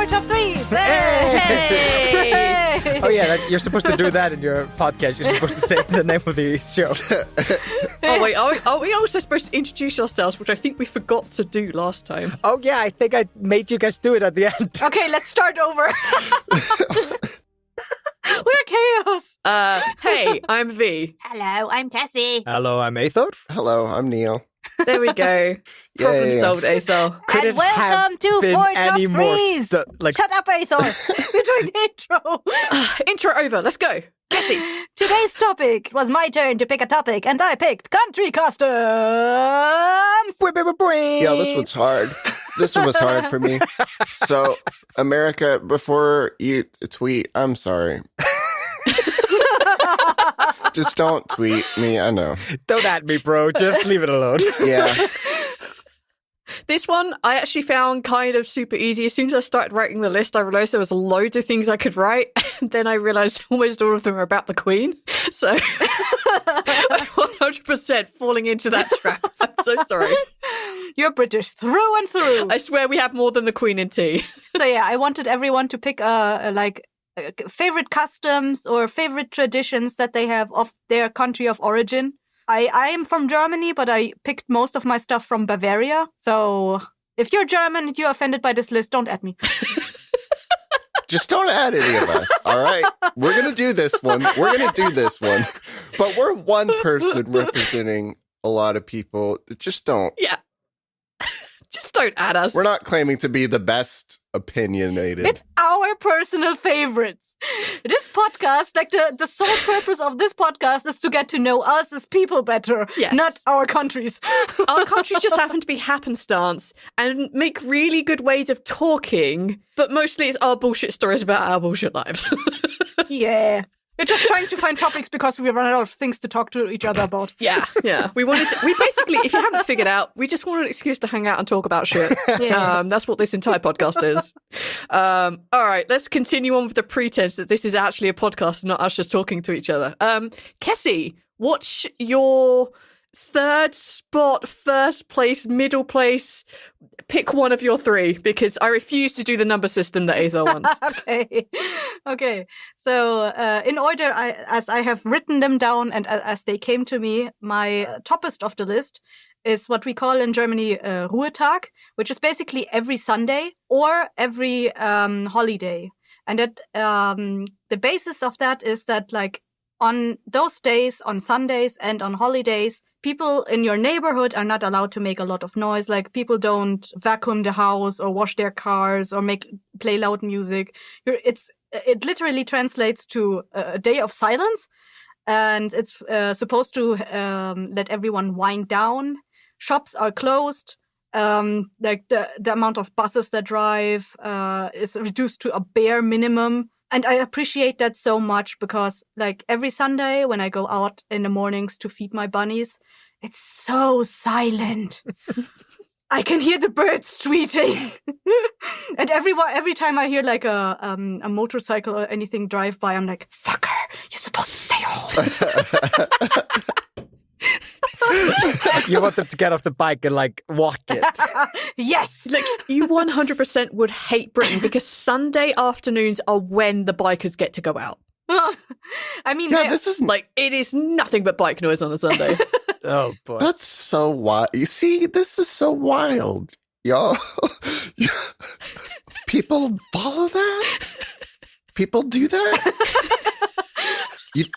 top threes. Hey! Oh yeah, you're supposed to do that in your podcast. You're supposed to say the name of the show. Oh wait, are we also supposed to introduce ourselves, which I think we forgot to do last time? Oh yeah, I think I made you guys do it at the end. Okay, let's start over. We're chaos. Hey, I'm V. Hello, I'm Cassie. Hello, I'm Aethor. Hello, I'm Neil. There we go. Problem Yay. solved, Aethor. Couldn't And welcome to been Four any Top more Threes. Shut up, Aethor. We're doing the intro. Intro over. Let's go. Cassie. Today's topic was my turn to pick a topic, and I picked country customs. Yeah, this one's hard. This one was hard for me. So, America, before you tweet, I'm sorry. Just don't tweet me, I know. Don't at me, bro. Just leave it alone. Yeah. This one I actually found kind of super easy. As soon as I started writing the list, I realized there was loads of things I could write. And then I realized almost all of them are about the Queen. So I'm 100% falling into that trap. I'm so sorry. You're British through and through. I swear we have more than the Queen in tea. So yeah, I wanted everyone to pick favorite customs or favorite traditions that they have of their country of origin. I am from Germany, but I picked most of my stuff from Bavaria. So if you're German and you're offended by this list, don't add me. Just don't add any of us, all right? We're going to do this one. But we're one person representing a lot of people. Just don't. Yeah. Just don't add us. We're not claiming to be the best opinionated. It's our personal favorites. This podcast, like the sole purpose of this podcast is to get to know us as people better, Yes. not our countries. Our countries just happen to be happenstance and make really good ways of talking, but mostly it's our bullshit stories about our bullshit lives. Yeah. We're just trying to find topics because we run out of things to talk to each other about. Yeah. We basically, if you haven't figured out, we just want an excuse to hang out and talk about shit. Yeah. That's what this entire podcast is. All right, let's continue on with the pretense that this is actually a podcast and not us just talking to each other. Kessie, what's your third spot, first place, middle place? Pick one of your three, because I refuse to do the number system that Aethor wants. Okay. So in order, as I have written them down and as they came to me, my toppest of the list is what we call in Germany Ruhetag, which is basically every Sunday or every holiday. And that the basis of that is that, like, on those days, on Sundays and on holidays, people in your neighborhood are not allowed to make a lot of noise. Like, people don't vacuum the house or wash their cars or play loud music. It literally translates to a day of silence, and it's supposed to let everyone wind down. Shops are closed. Like the amount of buses that drive is reduced to a bare minimum. And I appreciate that so much because, like, every Sunday when I go out in the mornings to feed my bunnies, it's so silent. I can hear the birds tweeting. And every time I hear, like, a motorcycle or anything drive by, I'm like, fucker, you're supposed to stay home. You want them to get off the bike and, like, walk it. Yes! Like, you 100% would hate Britain because Sunday afternoons are when the bikers get to go out. I mean, Yeah, this is Like, it is nothing but bike noise on a Sunday. Oh, boy. That's so wild. You see, this is so wild, y'all. People follow that? People do that?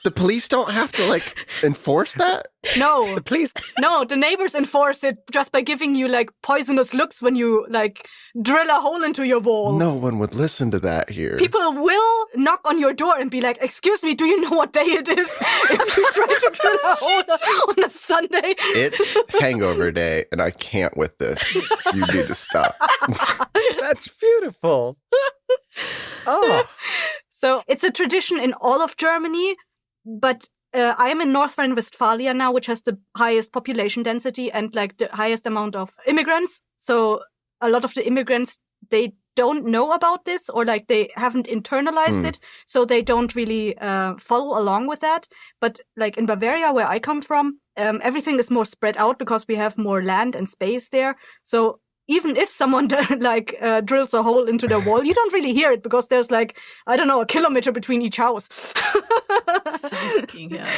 The police don't have to, like, enforce that? no. Please. No, the neighbors enforce it just by giving you, like, poisonous looks when you, like, drill a hole into your wall. No one would listen to that here. People will knock on your door and be like, excuse me, do you know what day it is? If you try to drill a hole on a Sunday. It's hangover day, and I can't with this. You need to stop. That's beautiful. Oh. So it's a tradition in all of Germany, but I am in North Rhine-Westphalia now, which has the highest population density and, like, the highest amount of immigrants. So a lot of the immigrants, they don't know about this, or, like, they haven't internalized it, so they don't really follow along with that. But, like, in Bavaria, where I come from, everything is more spread out because we have more land and space there. So even if someone drills a hole into the wall, you don't really hear it because there's like, I don't know, a kilometer between each house. Fucking hell.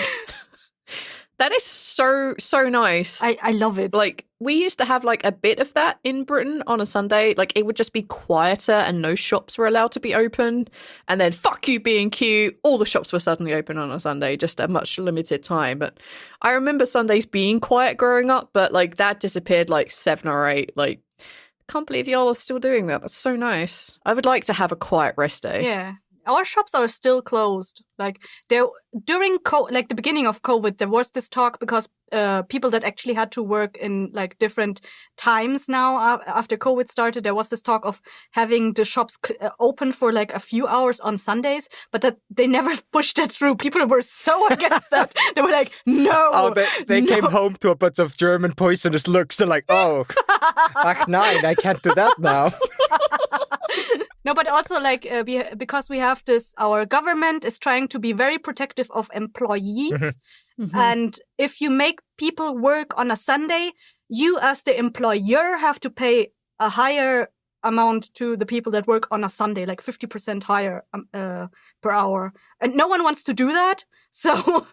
That is so nice. I love it. Like, we used to have like a bit of that in Britain on a Sunday. Like, it would just be quieter and no shops were allowed to be open. And then, fuck you, B&Q, all the shops were suddenly open on a Sunday, just a much limited time. But I remember Sundays being quiet growing up, but like that disappeared like 7 or 8. Like, can't believe y'all are still doing that. That's so nice. I would like to have a quiet rest day. Yeah. Our shops are still closed. Like there during the beginning of COVID, there was this talk because people that actually had to work in like different times now after COVID started, there was this talk of having the shops open for like a few hours on Sundays, but that they never pushed it through. People were so against that. They were like, no. Oh, they no. came home to a bunch of German poisonous looks and like, oh, ach nein, I can't do that now. No, but also like because we have this, our government is trying to be very protective of employees. Mm-hmm. And if you make people work on a Sunday, you as the employer have to pay a higher amount to the people that work on a Sunday, like 50% higher per hour. And no one wants to do that. So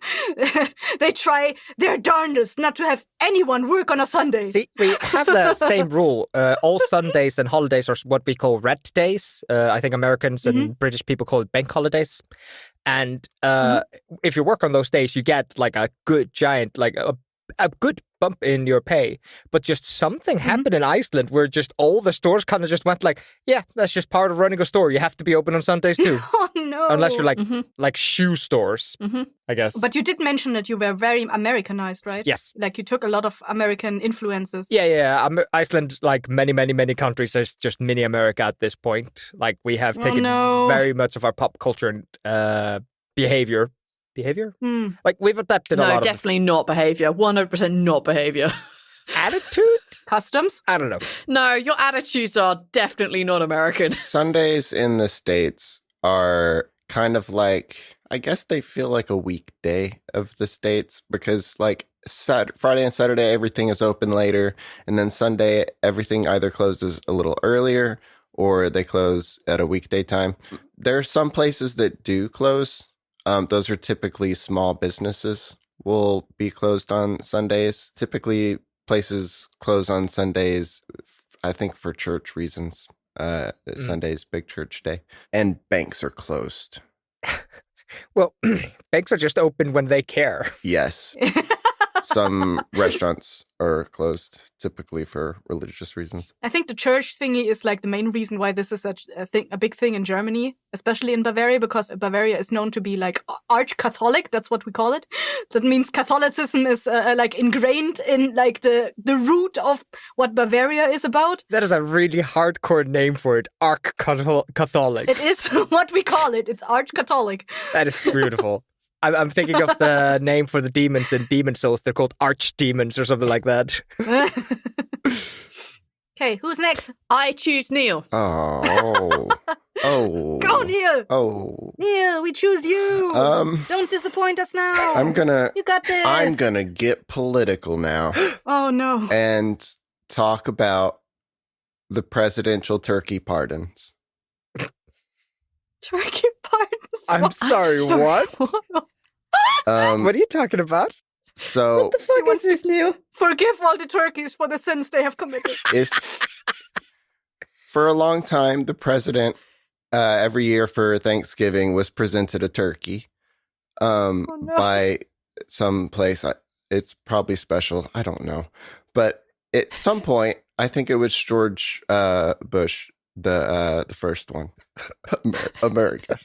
they try their darndest not to have anyone work on a Sunday. See, we have the same rule. All Sundays and holidays are what we call red days. I think Americans and British people call it bank holidays. And if you work on those days, you get like a good giant, like a good bump in your pay. But just something happened in Iceland where just all the stores kind of just went like, yeah, that's just part of running a store. You have to be open on Sundays too. Oh no. Unless you're like shoe stores, I guess. But you did mention that you were very Americanized, right? Yes. Like you took a lot of American influences. Yeah. Iceland, like many countries, there's just mini America at this point. Like we have taken very much of our pop culture and behavior. Like we've adapted a lot No, definitely not behavior. 100% not behavior. Attitude? Customs? I don't know. No, your attitudes are definitely not American. Sundays in the States are kind of like, I guess they feel like a weekday of the States because like Friday and Saturday, everything is open later. And then Sunday, everything either closes a little earlier or they close at a weekday time. There are some places that do close. Those are typically small businesses will be closed on Sundays. Typically, places close on Sundays, I think, for church reasons. Sunday's big church day. And banks are closed. Well, banks are just open when they care. Yes. Some restaurants are closed, typically for religious reasons. I think the church thingy is like the main reason why this is such a big thing in Germany, especially in Bavaria, because Bavaria is known to be like arch-Catholic. That's what we call it. That means Catholicism is like ingrained in like the root of what Bavaria is about. That is a really hardcore name for it, arch-Catholic. It is what we call it. It's arch-Catholic. That is beautiful. I'm thinking of the name for the demons in Demon Souls. They're called archdemons or something like that. Okay, who's next? I choose Neil. Oh. Go, Neil! Oh. Neil, we choose you! Don't disappoint us now! You got this! I'm gonna get political now. Oh, no. And talk about the presidential turkey pardons. Turkey pardons? I'm sorry, what? What are you talking about? So, What the fuck is this, Neil? Forgive all the turkeys for the sins they have committed. for a long time, the president, every year for Thanksgiving, was presented a turkey by some place. It's probably special. I don't know. But at some point, I think it was George Bush, the first one, America.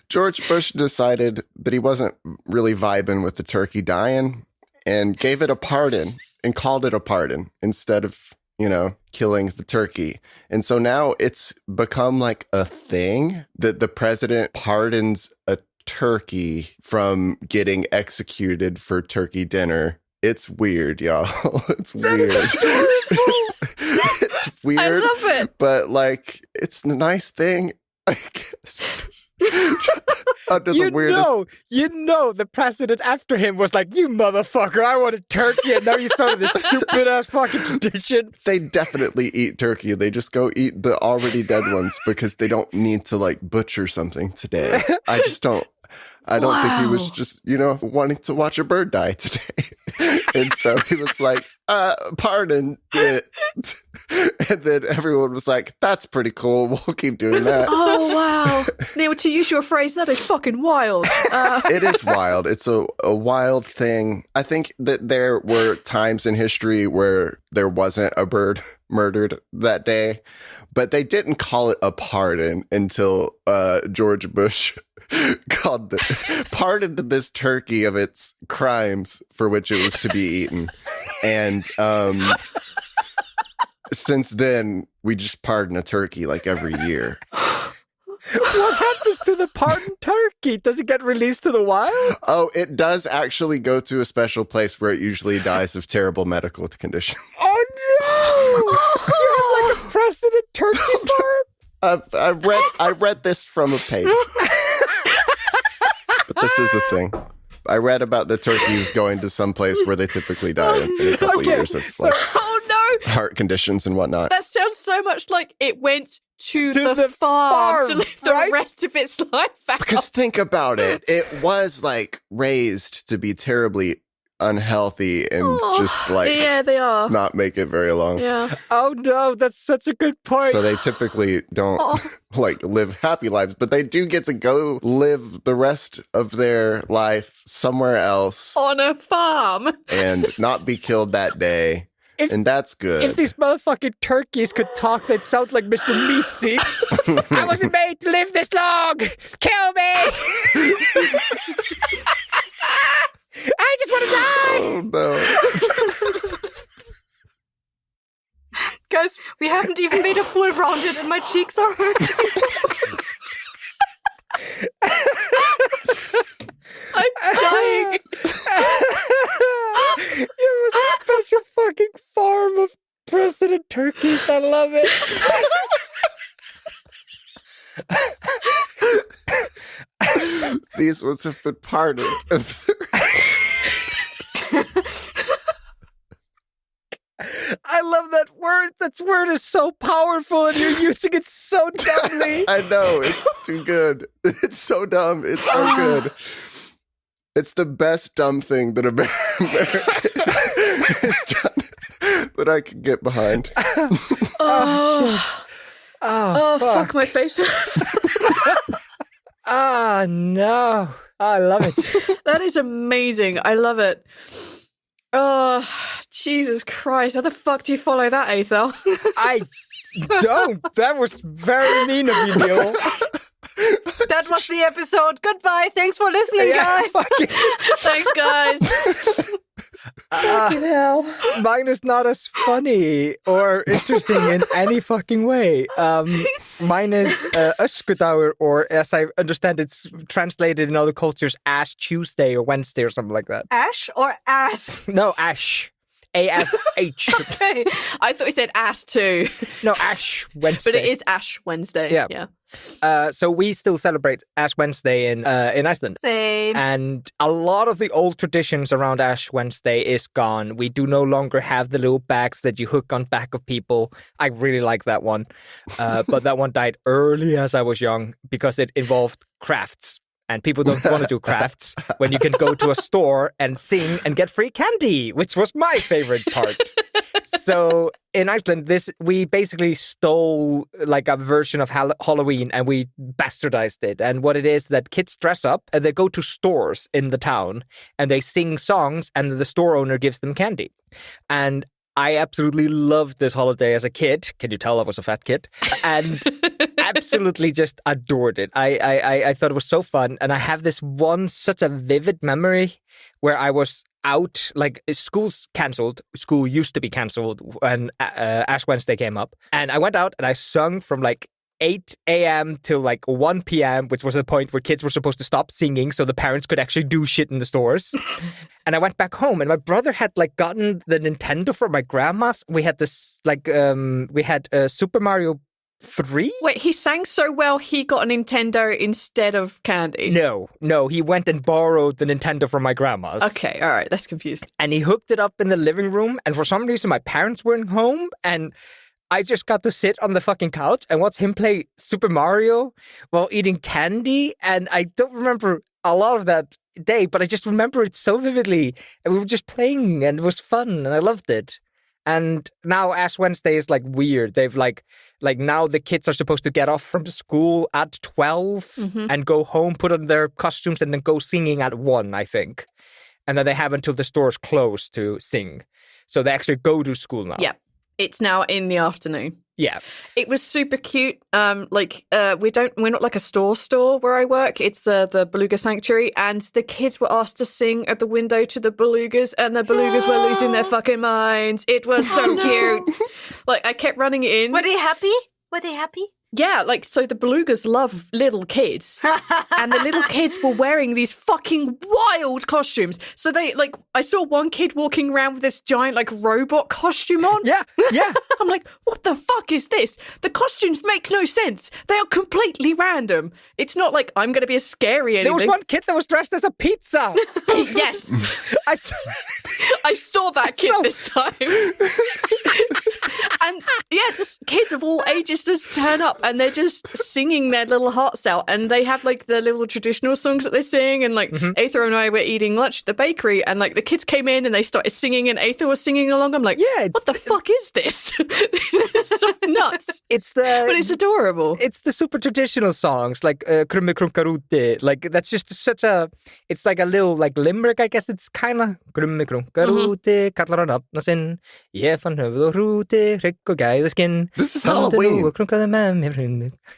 George Bush decided that he wasn't really vibing with the turkey dying and gave it a pardon and called it a pardon instead of, killing the turkey. And so now it's become like a thing that the president pardons a turkey from getting executed for turkey dinner. It's weird, y'all. It's weird. It's weird. I love it. But like, it's a nice thing, I guess. Under the weirdest. The president after him was like, you motherfucker, I want a turkey, and now you started this stupid ass fucking tradition. They definitely eat turkey. They just go eat the already dead ones because they don't need to like butcher something today. I don't think he was just, wanting to watch a bird die today. And so he was like, pardon it. And then everyone was like, that's pretty cool. We'll keep doing that. Oh, wow. Neil, to use your phrase, that is fucking wild. It is wild. It's a wild thing. I think that there were times in history where there wasn't a bird murdered that day, but they didn't call it a pardon until George Bush pardoned this turkey of its crimes for which it was to be eaten. And since then, we just pardon a turkey like every year. What happens to the pardoned turkey? Does it get released to the wild? Oh, it does actually go to a special place where it usually dies of terrible medical condition. Oh no! You have like a precedent turkey farm? I read this from a page. But this is a thing. I read about the turkeys going to some place where they typically die in a couple of years of like heart conditions and whatnot. That sounds so much like it went to the farm to live the rest of its life out. Because think about it. It was like raised to be terribly unhealthy and just like they are not make it very long. Yeah. Oh no, that's such a good point. So they typically don't like live happy lives, but they do get to go live the rest of their life somewhere else on a farm and not be killed that day. And that's good. If these motherfucking turkeys could talk, they'd sound like Mr. Meeseeks. I wasn't made to live this long. Kill me. I just want to die. Oh no. Guys, we haven't even made a full round yet and my cheeks are hurting. I'm dying. You have a special fucking farm of president turkeys. I love it. These ones have been pardoned. I love that word. That word is so powerful and you're using it so dumbly. I know. It's too good. It's so dumb. It's so good. It's the best dumb thing that America has done that I could get behind. Oh, fuck, my face hurts. Ah, no. I love it. That is amazing. I love it. Oh, Jesus Christ. How the fuck do you follow that, Aethel? I don't. That was very mean of you, Neil. That was the episode. Goodbye. Thanks for listening, guys. Thanks, guys. Fucking hell. Mine is not as funny or interesting in any fucking way. Mine is Öskudagur, or as I understand it's translated in other cultures, Ash Tuesday or Wednesday or something like that. Ash or ass? No, Ash. A-S-H. Okay. I thought he said ass too. No, Ash Wednesday. But it is Ash Wednesday. Yeah. So we still celebrate Ash Wednesday in Iceland. Same. And a lot of the old traditions around Ash Wednesday is gone. We do no longer have the little bags that you hook on back of people. I really like that one. But that one died early as I was young because it involved crafts. And people don't want to do crafts when you can go to a store and sing and get free candy, which was my favorite part. So in Iceland, we basically stole like a version of Halloween and we bastardized it. And what it is that kids dress up and they go to stores in the town and they sing songs and the store owner gives them candy. And I absolutely loved this holiday as a kid. Can you tell I was a fat kid? And absolutely just adored it. I thought it was so fun. And I have this one such a vivid memory where I was out, like school's cancelled. School used to be cancelled when Ash Wednesday came up. And I went out and I sung from like 8 a.m. till like 1 p.m., which was the point where kids were supposed to stop singing so the parents could actually do shit in the stores. And I went back home and my brother had like gotten the Nintendo from my grandma's. We had this like, we had Super Mario 3? Wait, he sang so well he got a Nintendo instead of candy? No, he went and borrowed the Nintendo from my grandma's. Okay, all right, that's confused. And he hooked it up in the living room, and for some reason my parents weren't home, and I just got to sit on the fucking couch and watch him play Super Mario while eating candy, and I don't remember a lot of that day, but I just remember it so vividly, and we were just playing, and it was fun, and I loved it. And now Ash Wednesday is like weird. They've like now the kids are supposed to get off from school at 12 and go home, put on their costumes, and then go singing at 1, I think. And then they have until the stores close to sing. So they actually go to school now. Yeah. It's now in the afternoon. Yeah. It was super cute. We're not like a store where I work. It's the Beluga Sanctuary, and the kids were asked to sing at the window to the belugas, and the belugas were losing their fucking minds. It was so cute. Like, I kept running in. Were they happy? Were they happy? Yeah, like, so the belugas love little kids, and the little kids were wearing these fucking wild costumes. So they, like, I saw one kid walking around with this giant, like, robot costume on. Yeah. I'm like, what the fuck is this? The costumes make no sense. They are completely random. It's not like I'm going to be as scary anything. There was one kid that was dressed as a pizza. Yes. I saw that kid this time. And yeah, just kids of all ages just turn up and they're just singing their little hearts out. And they have like the little traditional songs that they sing. And like Aether and I were eating lunch at the bakery, and like the kids came in and they started singing, and Aether was singing along. I'm like, yeah, what the fuck is this? This is so nuts. But it's adorable. It's the super traditional songs like Krumme Krunkarute. Like that's just such a. It's like a little like limerick, I guess. It's kind of Krumme Krunkarute, kallar hann nafna sinn. Ég fann höfuð og hrúti, hrygg og gæðaskinn. This is Halloween. Komdu nú og krunkaðu með mér.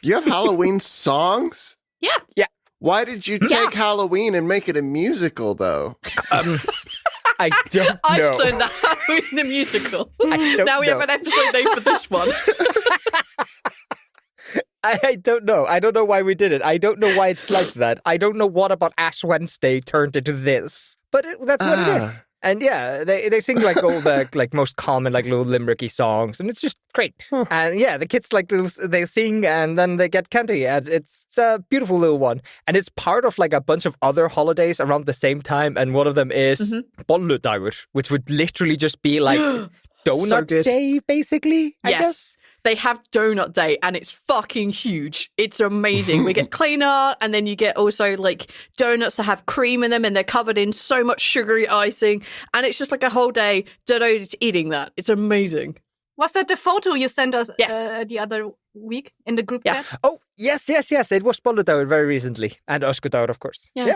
You have Halloween songs? Yeah. Why did you take Halloween and make it a musical, though? I don't know. Iceland, the Halloween the musical. Now we have an episode name for this one. I don't know. I don't know why we did it. I don't know why it's like that. I don't know what about Ash Wednesday turned into this. But that's what it is. And yeah, they sing like all the like most common like little limericky songs, and it's just great. And yeah, the kids like they sing and then they get candy, and it's a beautiful little one. And it's part of like a bunch of other holidays around the same time, and one of them is Bolludagur, which would literally just be like donut day, basically. I guess. They have Donut Day, and it's fucking huge. It's amazing. We get clean art, and then you get also like donuts that have cream in them, and they're covered in so much sugary icing, and it's just like a whole day devoted to eating that. It's amazing. Was that the photo you sent us the other week in the group chat? Oh, yes. It was Bolludagur very recently, and Öskudagur, of course. Yeah.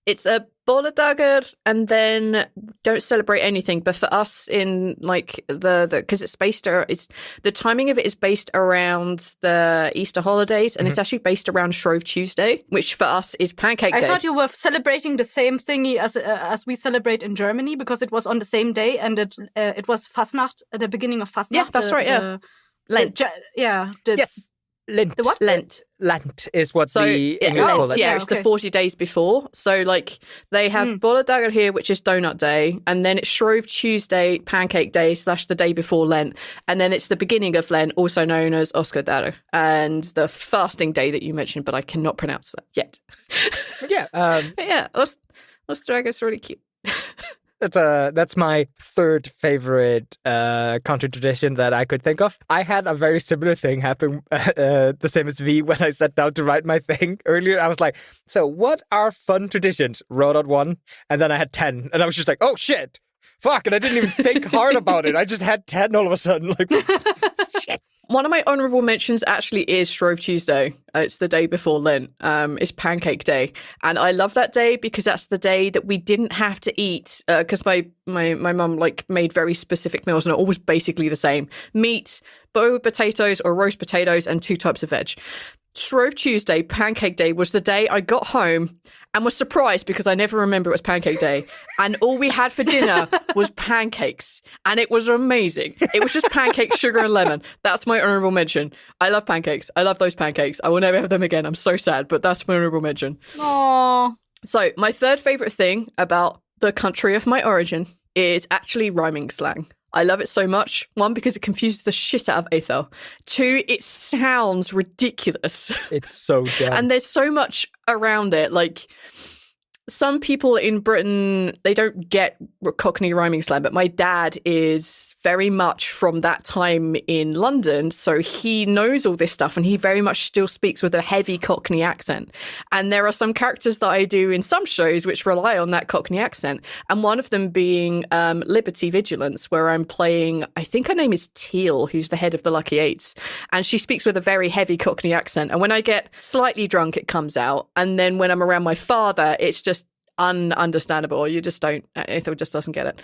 It's a Bolludagur, and then don't celebrate anything. But for us, in like the because it's based, it's the timing of it is based around the Easter holidays, and it's actually based around Shrove Tuesday, which for us is Pancake Day. I thought you were celebrating the same thingy as we celebrate in Germany, because it was on the same day, and it was Fastnacht, at the beginning of Fastnacht. Yeah, that's right. Lent. Yes. Lent. The what? Lent is what the English call it. Yeah, it's the 40 days before. So, like, they have Bolludagur here, which is Donut Day, and then it's Shrove Tuesday, Pancake Day / the day before Lent, and then it's the beginning of Lent, also known as Öskudagur, and the fasting day that you mentioned, but I cannot pronounce that yet. Öskudagur is really cute. That's my third favorite country tradition that I could think of. I had a very similar thing happen the same as V when I sat down to write my thing earlier. I was like, so what are fun traditions? Wrote out 1, and then I had 10, and I was just like, oh shit, fuck, and I didn't even think hard about it. I just had 10 all of a sudden. Like, shit. One of my honourable mentions actually is Shrove Tuesday. It's the day before Lent. It's Pancake Day. And I love that day because that's the day that we didn't have to eat, because my mum like made very specific meals, and it all was basically the same. Meat, boiled potatoes or roast potatoes, and 2 types of veg. Shrove Tuesday, Pancake Day, was the day I got home and was surprised because I never remember it was Pancake Day. And all we had for dinner was pancakes. And it was amazing. It was just pancakes, sugar and lemon. That's my honourable mention. I love pancakes. I love those pancakes. I will never have them again. I'm so sad, but that's my honourable mention. Aww. So my third favourite thing about the country of my origin is actually rhyming slang. I love it so much. One, because it confuses the shit out of Aethel. Two, it sounds ridiculous. It's so dumb. And there's so much around it. Like, some people in Britain, they don't get Cockney rhyming slang, but my dad is very much from that time in London, so he knows all this stuff, and he very much still speaks with a heavy Cockney accent. And there are some characters that I do in some shows which rely on that Cockney accent, and one of them being Liberty Vigilance, where I'm playing, I think her name is Teal, who's the head of the Lucky Eights, and she speaks with a very heavy Cockney accent. And when I get slightly drunk, it comes out, and then when I'm around my father, it's just ununderstandable. You just don't, Ethel just doesn't get it,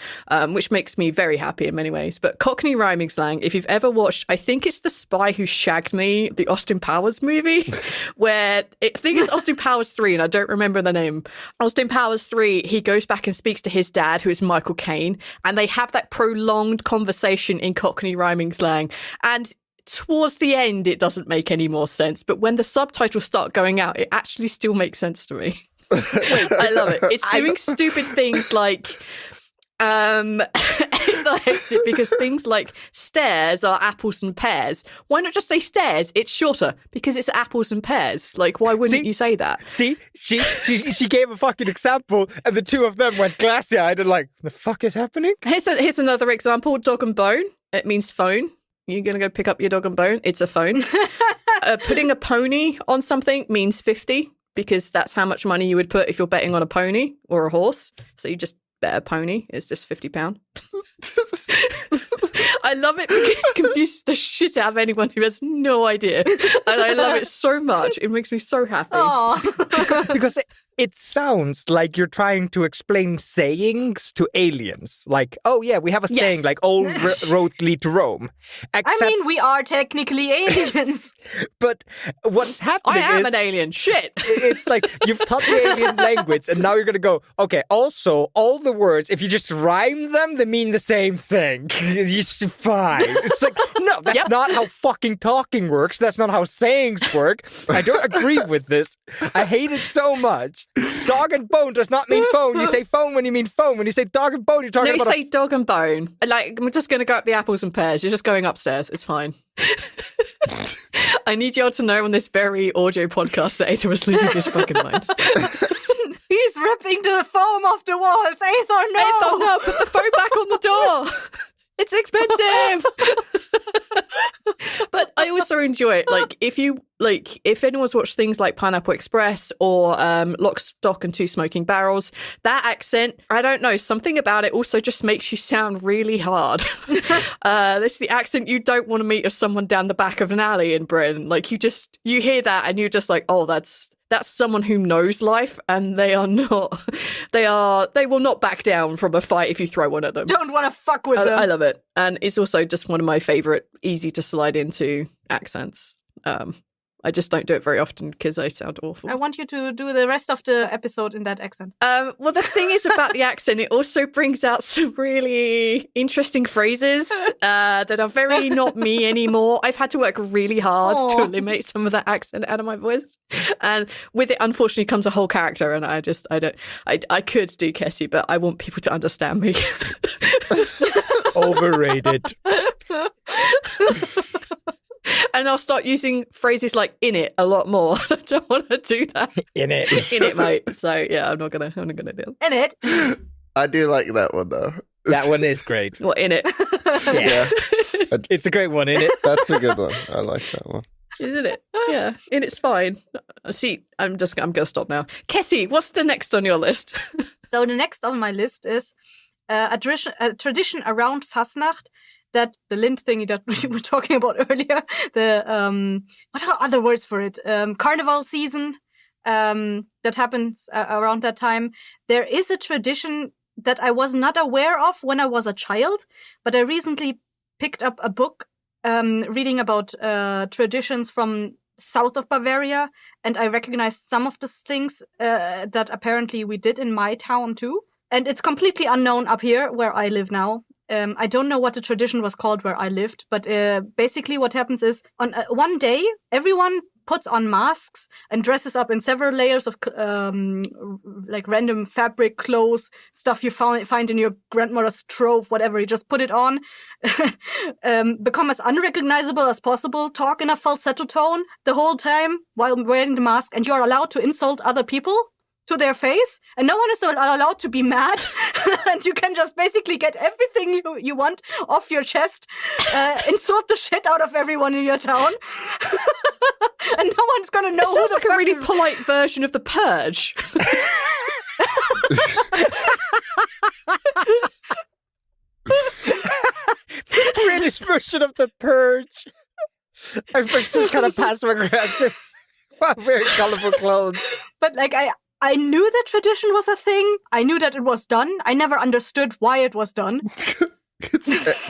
which makes me very happy in many ways. But Cockney rhyming slang, if you've ever watched, I think it's The Spy Who Shagged Me, the Austin Powers movie, where I think it's Austin Powers 3, and I don't remember the name. Austin Powers 3, he goes back and speaks to his dad, who is Michael Caine, and they have that prolonged conversation in Cockney rhyming slang. And towards the end, it doesn't make any more sense. But when the subtitles start going out, it actually still makes sense to me. I love it. It's doing stupid things like I hate it because things like stairs are apples and pears. Why not just say stairs? It's shorter because it's apples and pears. Like, why wouldn't you say that? See, she gave a fucking example, and the two of them went glassy-eyed and like, the fuck is happening? Here's another example. Dog and bone. It means phone. You're going to go pick up your dog and bone. It's a phone. Putting a pony on something means 50. Because that's how much money you would put if you're betting on a pony or a horse. So you just bet a pony. It's just £50. I love it because it confuses the shit out of anyone who has no idea. And I love it so much. It makes me so happy. Because it sounds like you're trying to explain sayings to aliens. Like, oh yeah, we have a saying like all roads lead to Rome. I mean, we are technically aliens. But what's happening I am an alien. Shit. It's like you've taught the alien language and now you're going to go, okay, also all the words, if you just rhyme them, they mean the same thing. It's fine. It's like, no, that's not how fucking talking works. That's not how sayings work. I don't agree with this. I hate it so much. Dog and bone does not mean phone. You say phone when you mean phone. When you say dog and bone, you're talking about... No, you say dog and bone. Like, I'm just going to go up the apples and pears. You're just going upstairs. It's fine. I need y'all to know on this very audio podcast that Aether was losing his fucking mind. He's ripping the foam off the walls. Aether, no! Aether, no! Put the phone back on the door! It's expensive! But I also enjoy it. Like, if anyone's watched things like Pineapple Express or Lock, Stock and Two Smoking Barrels, that accent, I don't know, something about it also just makes you sound really hard. That's the accent you don't want to meet as someone down the back of an alley in Britain. Like, you hear that and you're just like, oh, that's someone who knows life, and they will not back down from a fight if you throw one at them. Don't want to fuck with them. I love it. And it's also just one of my favorite, easy to slide into accents. I just don't do it very often because I sound awful. I want you to do the rest of the episode in that accent. Well, the thing is about the accent, it also brings out some really interesting phrases that are very not me anymore. I've had to work really hard to eliminate some of that accent out of my voice. And with it, unfortunately, comes a whole character. And I could do Kessie, but I want people to understand me. Overrated. And I'll start using phrases like "in it" a lot more. I don't want to do that. In it, mate. So yeah, I'm not gonna do it. In it. I do like that one though. That one is great. What, in it? Yeah. It's a great one, isn't it? That's a good one. I like that one. Isn't it? Yeah, and it's fine. See, I'm gonna stop now. Kessie, what's the next on your list? So the next on my list is a tradition around Fasnacht. That the lint thingy that we were talking about earlier, the what are other words for it? Carnival season that happens around that time. There is a tradition that I was not aware of when I was a child, but I recently picked up a book reading about traditions from south of Bavaria, and I recognized some of the things that apparently we did in my town too. And it's completely unknown up here where I live now. I don't know what the tradition was called where I lived, but basically what happens is on one day, everyone puts on masks and dresses up in several layers of like random fabric, clothes, stuff you find in your grandmother's trove, whatever. You just put it on, become as unrecognizable as possible, talk in a falsetto tone the whole time while wearing the mask, and you're allowed to insult other people to their face, and no one is allowed to be mad, and you can just basically get everything you want off your chest, insult the shit out of everyone in your town, and no one's gonna know. It sounds like a really polite version of the Purge. British version of the Purge. Everybody's just kind of passive aggressive, wearing colorful clothes. But like I knew that tradition was a thing. I knew that it was done. I never understood why it was done.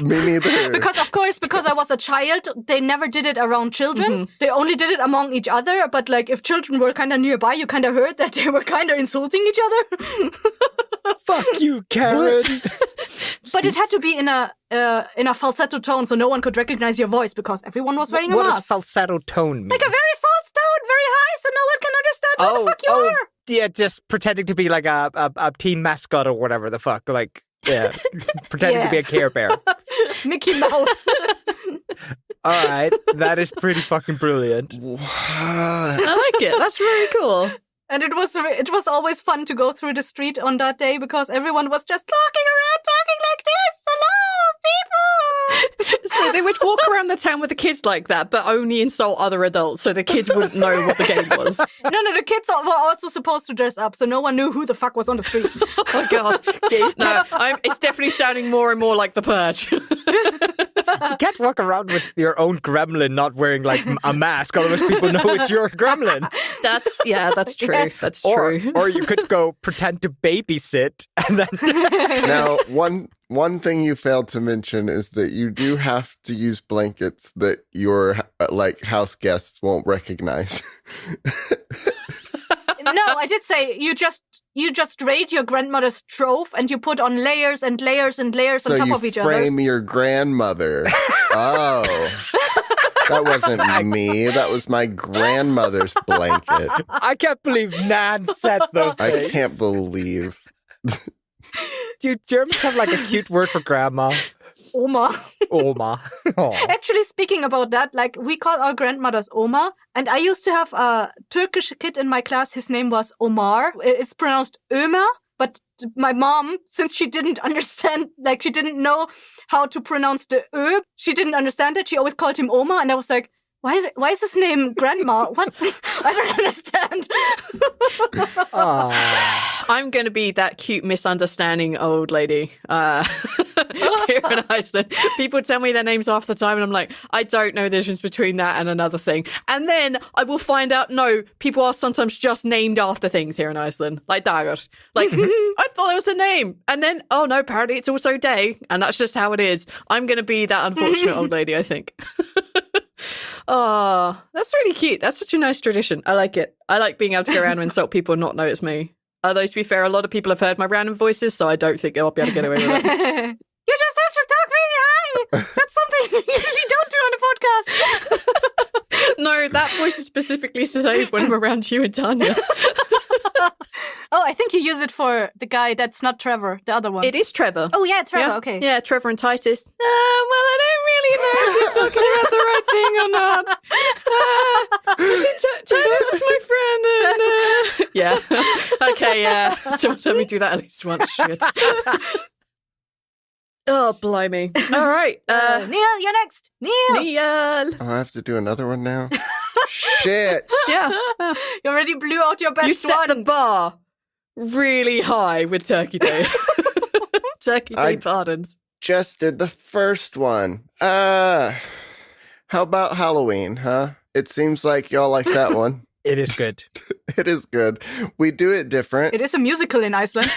Me neither. Because I was a child, they never did it around children. Mm-hmm. They only did it among each other. But like, if children were kind of nearby, you kind of heard that they were kind of insulting each other. Fuck you, Karen. But it had to be in a falsetto tone, so no one could recognize your voice because everyone was wearing a mask. What does falsetto tone mean? Like a very false tone, very high, so no one can understand who the fuck you are. Yeah, just pretending to be like a team mascot or whatever the fuck. Like, yeah, pretending to be a Care Bear. Mickey Mouse. All right, that is pretty fucking brilliant. I like it. That's really cool. And it was always fun to go through the street on that day because everyone was just walking around talking like this. Hello, people! So they would walk around the town with the kids like that, but only insult other adults, so the kids wouldn't know what the game was. No, the kids were also supposed to dress up, so no one knew who the fuck was on the street. Oh, God. No, it's definitely sounding more and more like the Purge. You can't walk around with your own gremlin not wearing like a mask, otherwise people know it's your gremlin. That's true. Yes. That's true. Or you could go pretend to babysit and then. Now, one thing you failed to mention is that you do have to use blankets that your like house guests won't recognize. No, I did say you just raid your grandmother's trove and you put on layers and layers and layers on top of each other. So you frame your grandmother. Oh. That wasn't me. That was my grandmother's blanket. I can't believe Nan said those things. I can't believe. Do Germans have like a cute word for grandma? Oma. Oma. Actually, speaking about that, like we call our grandmothers Oma. And I used to have a Turkish kid in my class. His name was Omar. It's pronounced Ömer. But my mom, since she didn't understand, like she didn't know how to pronounce the Ö, she didn't understand it. She always called him Oma. And I was like, why is his name Grandma? What? I don't understand. I'm going to be that cute misunderstanding old lady here in Iceland. People tell me their names half the time and I'm like, I don't know the difference between that and another thing. And then I will find out, no, people are sometimes just named after things here in Iceland. Like Dagur. Like, I thought it was a name. And then, oh no, apparently it's also day. And that's just how it is. I'm going to be that unfortunate old lady, I think. Oh, that's really cute. That's such a nice tradition. I like it. I like being able to go around and insult people and not know it's me. Although, to be fair, a lot of people have heard my random voices, so I don't think I'll be able to get away with it. You just have to talk really high. That's something you don't do on the podcast. No, that voice is specifically saved when I'm around you and Tanya. Oh, I think you use it for the guy that's not Trevor, the other one. It is Trevor. Oh, yeah, Trevor, okay. Yeah, Trevor and Titus. Well, I don't really know if you're talking about the right thing or not. Titus is my friend. Yeah. Okay, yeah. Someone let me do that at least once. Shit. Oh, blimey. All right. Neil, you're next. Neil. Oh, I have to do another one now? Shit. Yeah. You already blew out your best one. You set the bar really high with Turkey Day. Turkey Day pardons. Just did the first one. How about Halloween, huh? It seems like y'all like that one. It is good. It is good. We do it different. It is a musical in Iceland.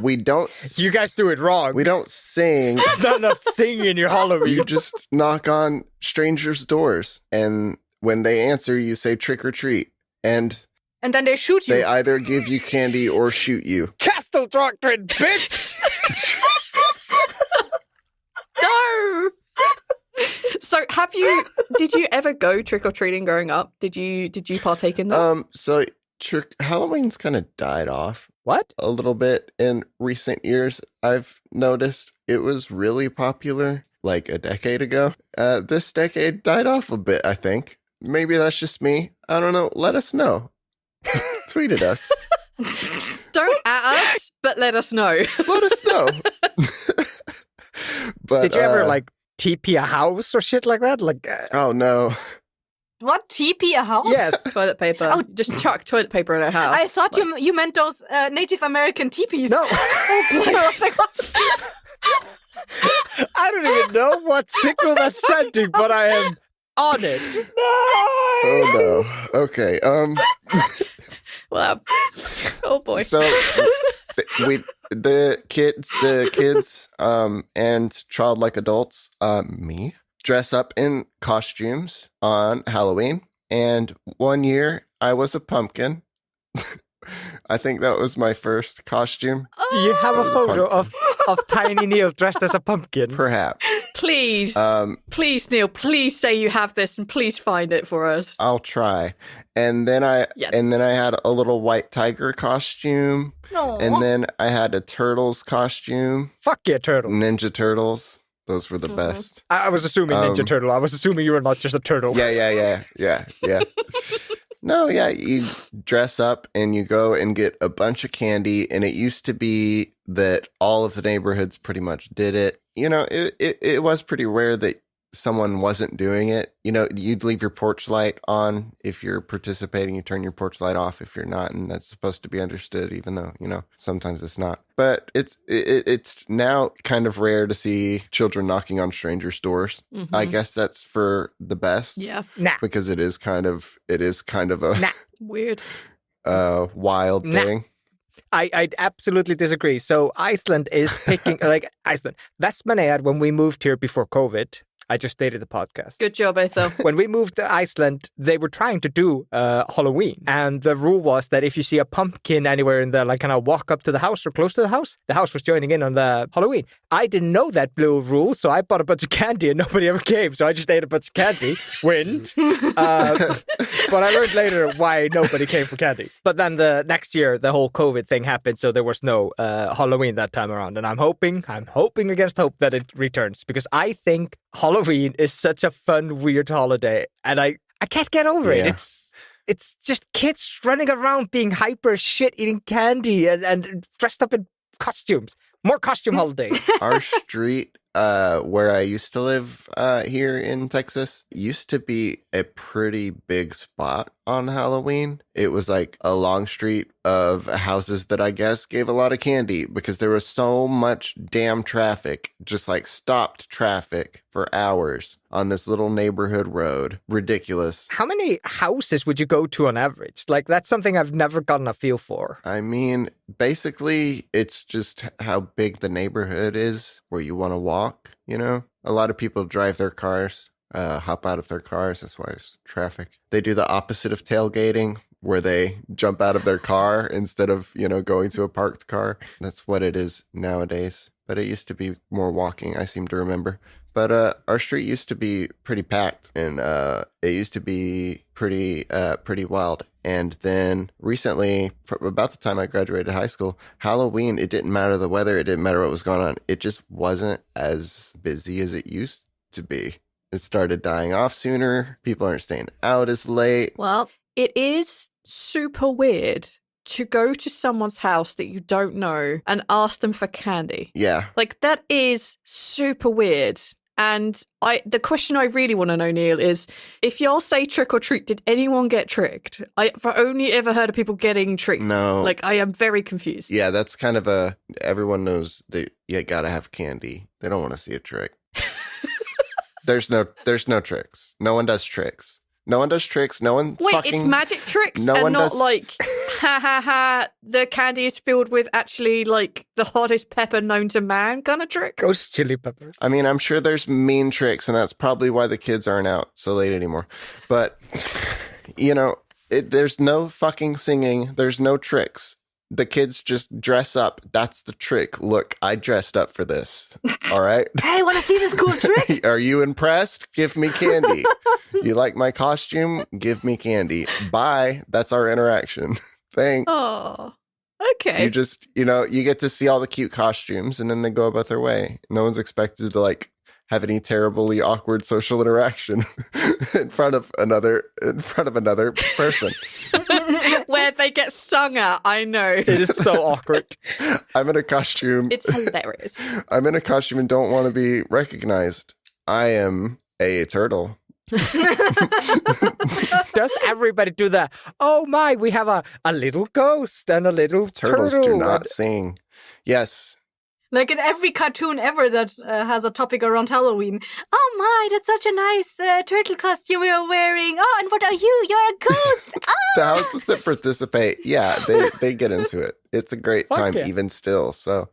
We don't... You guys do it wrong. We don't sing. It's not enough singing in your Halloween. You just knock on strangers' doors. And when they answer, you say trick or treat. And then they shoot you. They either give you candy or shoot you. Castle Doctrine, bitch! No! So did you ever go trick-or-treating growing up? Did you partake in that? So Halloween's kind of died off What? a little bit in recent years. I've noticed it was really popular like a decade ago. This decade died off a bit, I think. Maybe that's just me. I don't know. Let us know. Tweet at us. Don't at us, but let us know. Let us know. But Did you ever like TP a house or shit like that? Like, oh no. What? TP a house? yes. Toilet paper. Oh. Just chuck toilet paper in a house. I thought you meant those Native American teepees. No. I was like, what? I don't even know what signal that's sending, but I am on it. Oh no. Okay. Well, oh boy. So the kids and childlike adults, me, dress up in costumes on Halloween. And one year I was a pumpkin. I think that was my first costume. Do you have a photo of Tiny Neil dressed as a pumpkin? Perhaps. Please, please, Neil, please say you have this and please find it for us. I'll try. And then I had a little white tiger costume. No. And then I had a turtles costume. Fuck yeah, turtle. Ninja Turtles. Those were the best. I was assuming Ninja Turtle. I was assuming you were not just a turtle. Yeah. No, yeah, you dress up and you go and get a bunch of candy, and it used to be that all of the neighborhoods pretty much did it. You know, it was pretty rare that someone wasn't doing it. You know, you'd leave your porch light on if you're participating. You turn your porch light off if you're not, and that's supposed to be understood, even though, you know, sometimes it's not. But it's now kind of rare to see children knocking on strangers' doors. Mm-hmm. I guess that's for the best. Yeah. Nah. Because it is kind of a Nah. Weird. wild Nah. thing. I absolutely disagree. So Iceland is picking, Vestmannaeyjar, when we moved here before COVID, I just stated the podcast. Good job, Ethel. When we moved to Iceland, they were trying to do Halloween. And the rule was that if you see a pumpkin anywhere in the, like, kind of walk up to the house or close to the house was joining in on the Halloween. I didn't know that blue rule, so I bought a bunch of candy and nobody ever came. So I just ate a bunch of candy. Win. But I learned later why nobody came for candy. But then the next year, the whole COVID thing happened, so there was no Halloween that time around. And I'm hoping against hope that it returns, because I think Halloween is such a fun, weird holiday, and I can't get over it. It's just kids running around being hyper as shit, eating candy and dressed up in costumes. More costume holiday. Our street, where I used to live here in Texas, used to be a pretty big spot on Halloween. It was like a long street of houses that I guess gave a lot of candy because there was so much damn traffic, just like stopped traffic for hours on this little neighborhood road. Ridiculous. How many houses would you go to on average? Like, that's something I've never gotten a feel for. I mean, basically, it's just how big the neighborhood is where you want to walk, you know? A lot of people drive their cars, hop out of their cars. That's why there's traffic. They do the opposite of tailgating, where they jump out of their car instead of, you know, going to a parked car. That's what it is nowadays. But it used to be more walking, I seem to remember. But our street used to be pretty packed, and it used to be pretty wild. And then recently, about the time I graduated high school, Halloween, it didn't matter the weather, it didn't matter what was going on. It just wasn't as busy as it used to be. It started dying off sooner. People aren't staying out as late. Well, it is super weird to go to someone's house that you don't know and ask them for candy. Yeah. Like, that is super weird. And the question I really want to know, Neil, is if y'all say trick or treat, did anyone get tricked? I've only ever heard of people getting tricked. No. Like, I am very confused. Yeah, that's kind of everyone knows that you gotta have candy. They don't want to see a trick. There's no tricks. No one does tricks. No one does tricks. No one Wait, fucking... it's magic tricks No and one not does... like, ha ha ha, the candy is filled with actually like the hottest pepper known to man kind of trick? Ghost chili peppers. I mean, I'm sure there's mean tricks, and that's probably why the kids aren't out so late anymore. But, you know, there's no fucking singing. There's no tricks. The kids just dress up. That's the trick. Look, I dressed up for this. All right. Hey, want to see this cool trick? Are you impressed? Give me candy. You like my costume? Give me candy. Bye. That's our interaction. Thanks. Oh, okay. You just, you get to see all the cute costumes and then they go about their way. No one's expected to like have any terribly awkward social interaction in front of another person. Where they get sung at, I know. It is so awkward. I'm in a costume. It's hilarious. I'm in a costume and don't want to be recognized. I am a turtle. Does everybody do that? Oh my, we have a little ghost and a little Turtles turtle. do not sing. Yes. Like in every cartoon ever that has a topic around Halloween. Oh my, that's such a nice turtle costume you're wearing. Oh, and what are you? You're a ghost. Oh! The houses that participate, yeah, they get into it. It's a great time even still. So,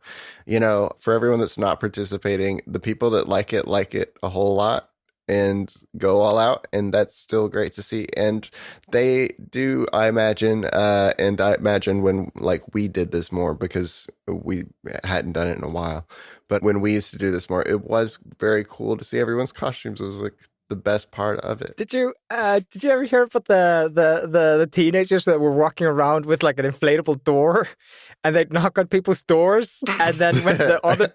for everyone that's not participating, the people that like it a whole lot and go all out, and that's still great to see. And they do, I imagine, when like we did this more because we hadn't done it in a while, but when we used to do this more, it was very cool to see everyone's costumes. It was like the best part of it. Did you ever hear about the teenagers that were walking around with like an inflatable door, and they'd knock on people's doors, and then when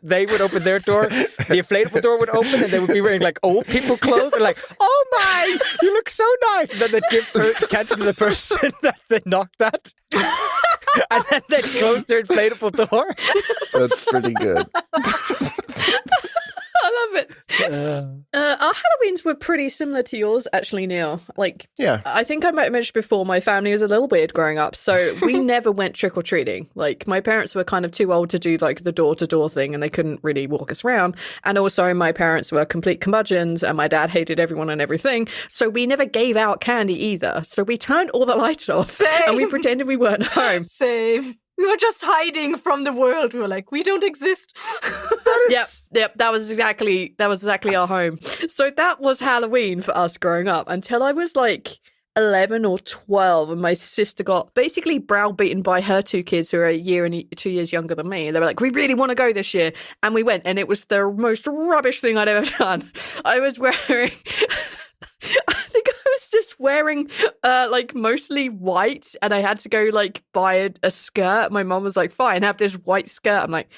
they would open their door, the inflatable door would open, and they would be wearing like old people clothes, and like, oh my, you look so nice, and then they'd give candy to the person that they knocked at, and then they'd close their inflatable door. That's pretty good. I love it. Our Halloweens were pretty similar to yours, actually, Neil. Like, yeah. I think I might have mentioned before, my family was a little weird growing up, so we never went trick-or-treating. Like, my parents were kind of too old to do, like, the door-to-door thing, and they couldn't really walk us around. And also, my parents were complete curmudgeons, and my dad hated everyone and everything, so we never gave out candy either. So we turned all the lights off, Same. and we pretended we weren't home. Same. We were just hiding from the world. We were like, we don't exist. Yep. That was exactly our home. So that was Halloween for us growing up until I was like 11 or 12, and my sister got basically browbeaten by her two kids who are a year and 2 years younger than me. They were like, we really want to go this year. And we went, and it was the most rubbish thing I'd ever done. I was wearing... I think I was just wearing like mostly white, and I had to go like buy a skirt. My mom was like, fine, have this white skirt. I'm like,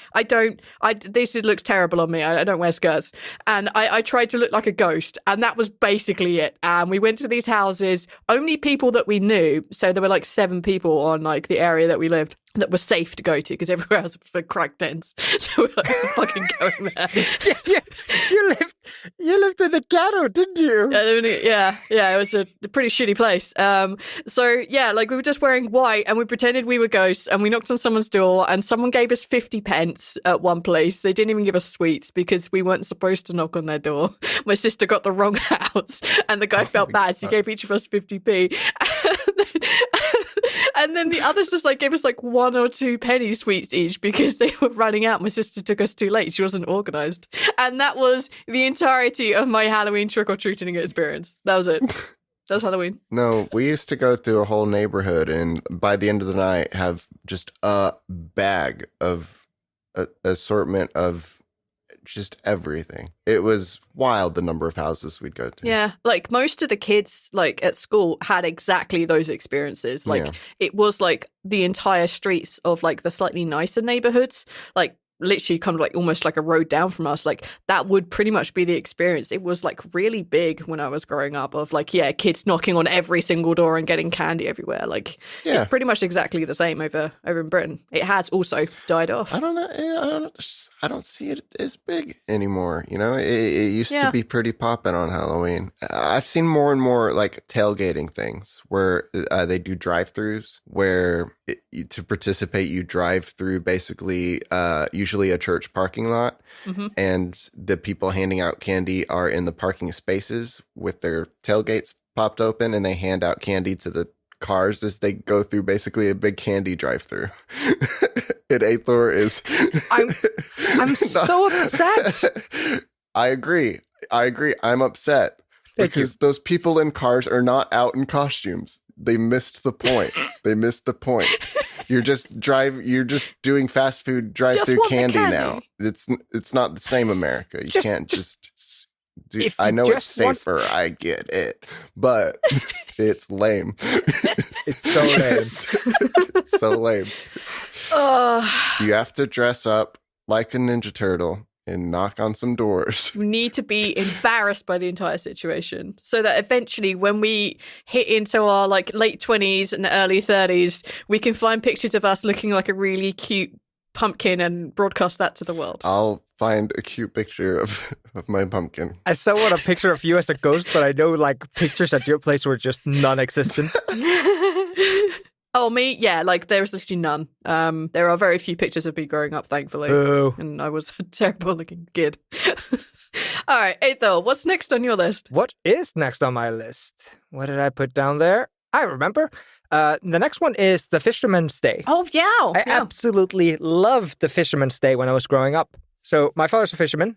this looks terrible on me. I don't wear skirts. And I tried to look like a ghost, and that was basically it. And we went to these houses, only people that we knew. So there were like 7 people on like the area that we lived that was safe to go to, because everywhere else was for crack dens. So we're like fucking going there. Yeah. You lived in the ghetto, didn't you? Yeah, it was a pretty shitty place. So yeah, like we were just wearing white, and we pretended we were ghosts, and we knocked on someone's door, and someone gave us 50 pence at one place. They didn't even give us sweets because we weren't supposed to knock on their door. My sister got the wrong house, and the guy felt bad, so he gave each of us 50p. And then the others just like gave us like 1 or 2 penny sweets each because they were running out. My sister took us too late. She wasn't organised. And that was the entirety of my Halloween trick-or-treating experience. That was it. That was Halloween. No, we used to go through a whole neighborhood, and by the end of the night have just a bag of assortment of just everything. It was wild, the number of houses we'd go to. Yeah, like most of the kids like at school had exactly those experiences. Like it was like the entire streets of like the slightly nicer neighborhoods, like literally kind of like almost like a road down from us, like that would pretty much be the experience. It was like really big when I was growing up of like, kids knocking on every single door and getting candy everywhere. Like it's pretty much exactly the same over in Britain. It has also died off. I don't know. I don't see it as big anymore. It used to be pretty poppin' on Halloween. I've seen more and more like tailgating things where they do drive-throughs where to participate, you drive through basically usually a church parking lot, and the people handing out candy are in the parking spaces with their tailgates popped open, and they hand out candy to the cars as they go through basically a big candy drive-through. And Aethor is... I'm so upset. I agree. I'm upset. Because those people in cars are not out in costumes. They missed the point. You're just doing fast food drive-through want the candy candy. now. It's not the same America. You can't just do. If I you know it's just want- safer. I get it, but it's lame. It's so lame. It's so lame. Uh, You have to dress up like a Ninja Turtle and knock on some doors. we need to be embarrassed by the entire situation so that eventually when we hit into our like late 20s and early 30s, we can find pictures of us looking like a really cute pumpkin and broadcast that to the world. I'll find a cute picture of my pumpkin. I so want a picture of you as a ghost, but I know like pictures at your place were just non-existent. Oh, me? Yeah, like there's literally none. There are very few pictures of me growing up, thankfully. Boo. And I was a terrible looking kid. All right, Eighthel, what's next on your list? What is next on my list? What did I put down there? I remember. The next one is the Fisherman's Day. Oh, yeah. I absolutely loved the Fisherman's Day when I was growing up. So my father's a fisherman,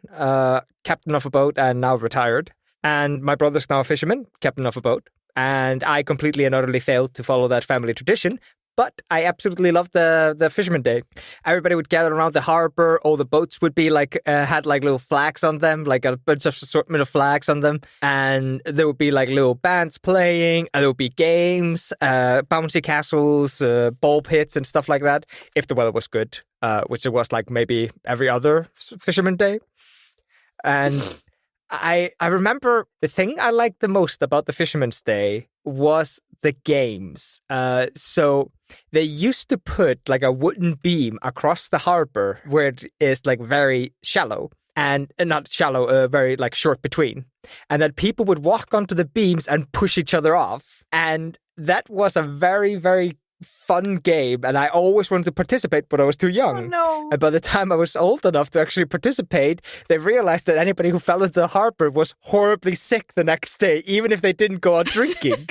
captain of a boat and now retired. And my brother's now a fisherman, captain of a boat. And I completely and utterly failed to follow that family tradition. But I absolutely loved the Fisherman Day. Everybody would gather around the harbor. All the boats would be like, had like little flags on them, like a bunch of assortment of flags on them. And there would be like little bands playing. And there would be games, bouncy castles, ball pits and stuff like that. If the weather was good, which it was like maybe every other Fisherman Day. And I remember the thing I liked the most about the Fisherman's Day was the games. So they used to put like a wooden beam across the harbor where it is like very shallow and not shallow, very like short between. And then people would walk onto the beams and push each other off. And that was a very, very fun game, and I always wanted to participate, but I was too young. Oh, no. And by the time I was old enough to actually participate, they realized that anybody who fell into the harbor was horribly sick the next day, even if they didn't go out drinking.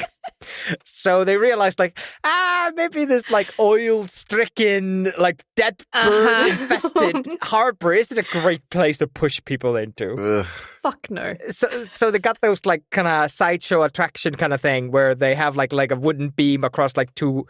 So they realized, like, maybe this, like, oil-stricken, like, dead bird-infested harbor isn't a great place to push people into. Ugh. Fuck no. So they got those, like, kind of sideshow attraction kind of thing where they have, like a wooden beam across, like, two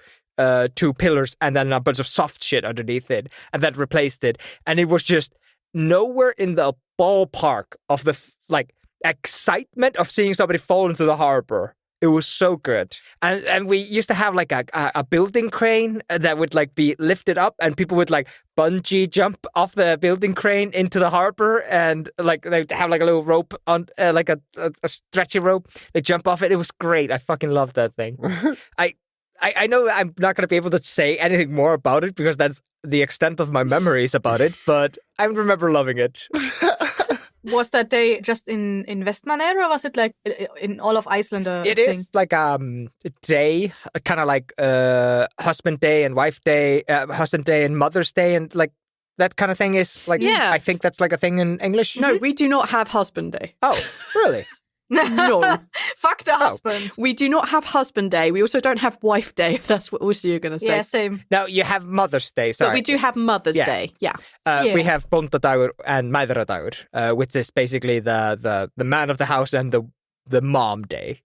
pillars and then a bunch of soft shit underneath it, and that replaced it. And it was just nowhere in the ballpark of the, like, excitement of seeing somebody fall into the harbor. It was so good. And we used to have like a building crane that would like be lifted up and people would like bungee jump off the building crane into the harbor, and like they'd have like a little rope on like a stretchy rope. They jump off it. It was great. I fucking love that thing. I know I'm not going to be able to say anything more about it because that's the extent of my memories about it, but I remember loving it. Was that day just in Vestmannaeyjar, or was it like in all of Iceland? It thing? is like a day, kind of like husband day and wife day, husband day and Mother's Day, and like that kind of thing is like, Yeah. I think that's like a thing in English. No, we do not have husband day. Oh, really? No. Fuck the husbands. We do not have husband day. We also don't have wife day, if that's what also you're going to say. Yeah, same. No, you have Mother's Day, sorry. But we do have Mother's Yeah. Day. Yeah. We have Bóndadagur and Mæðradagur, which is basically the man of the house and the mom day.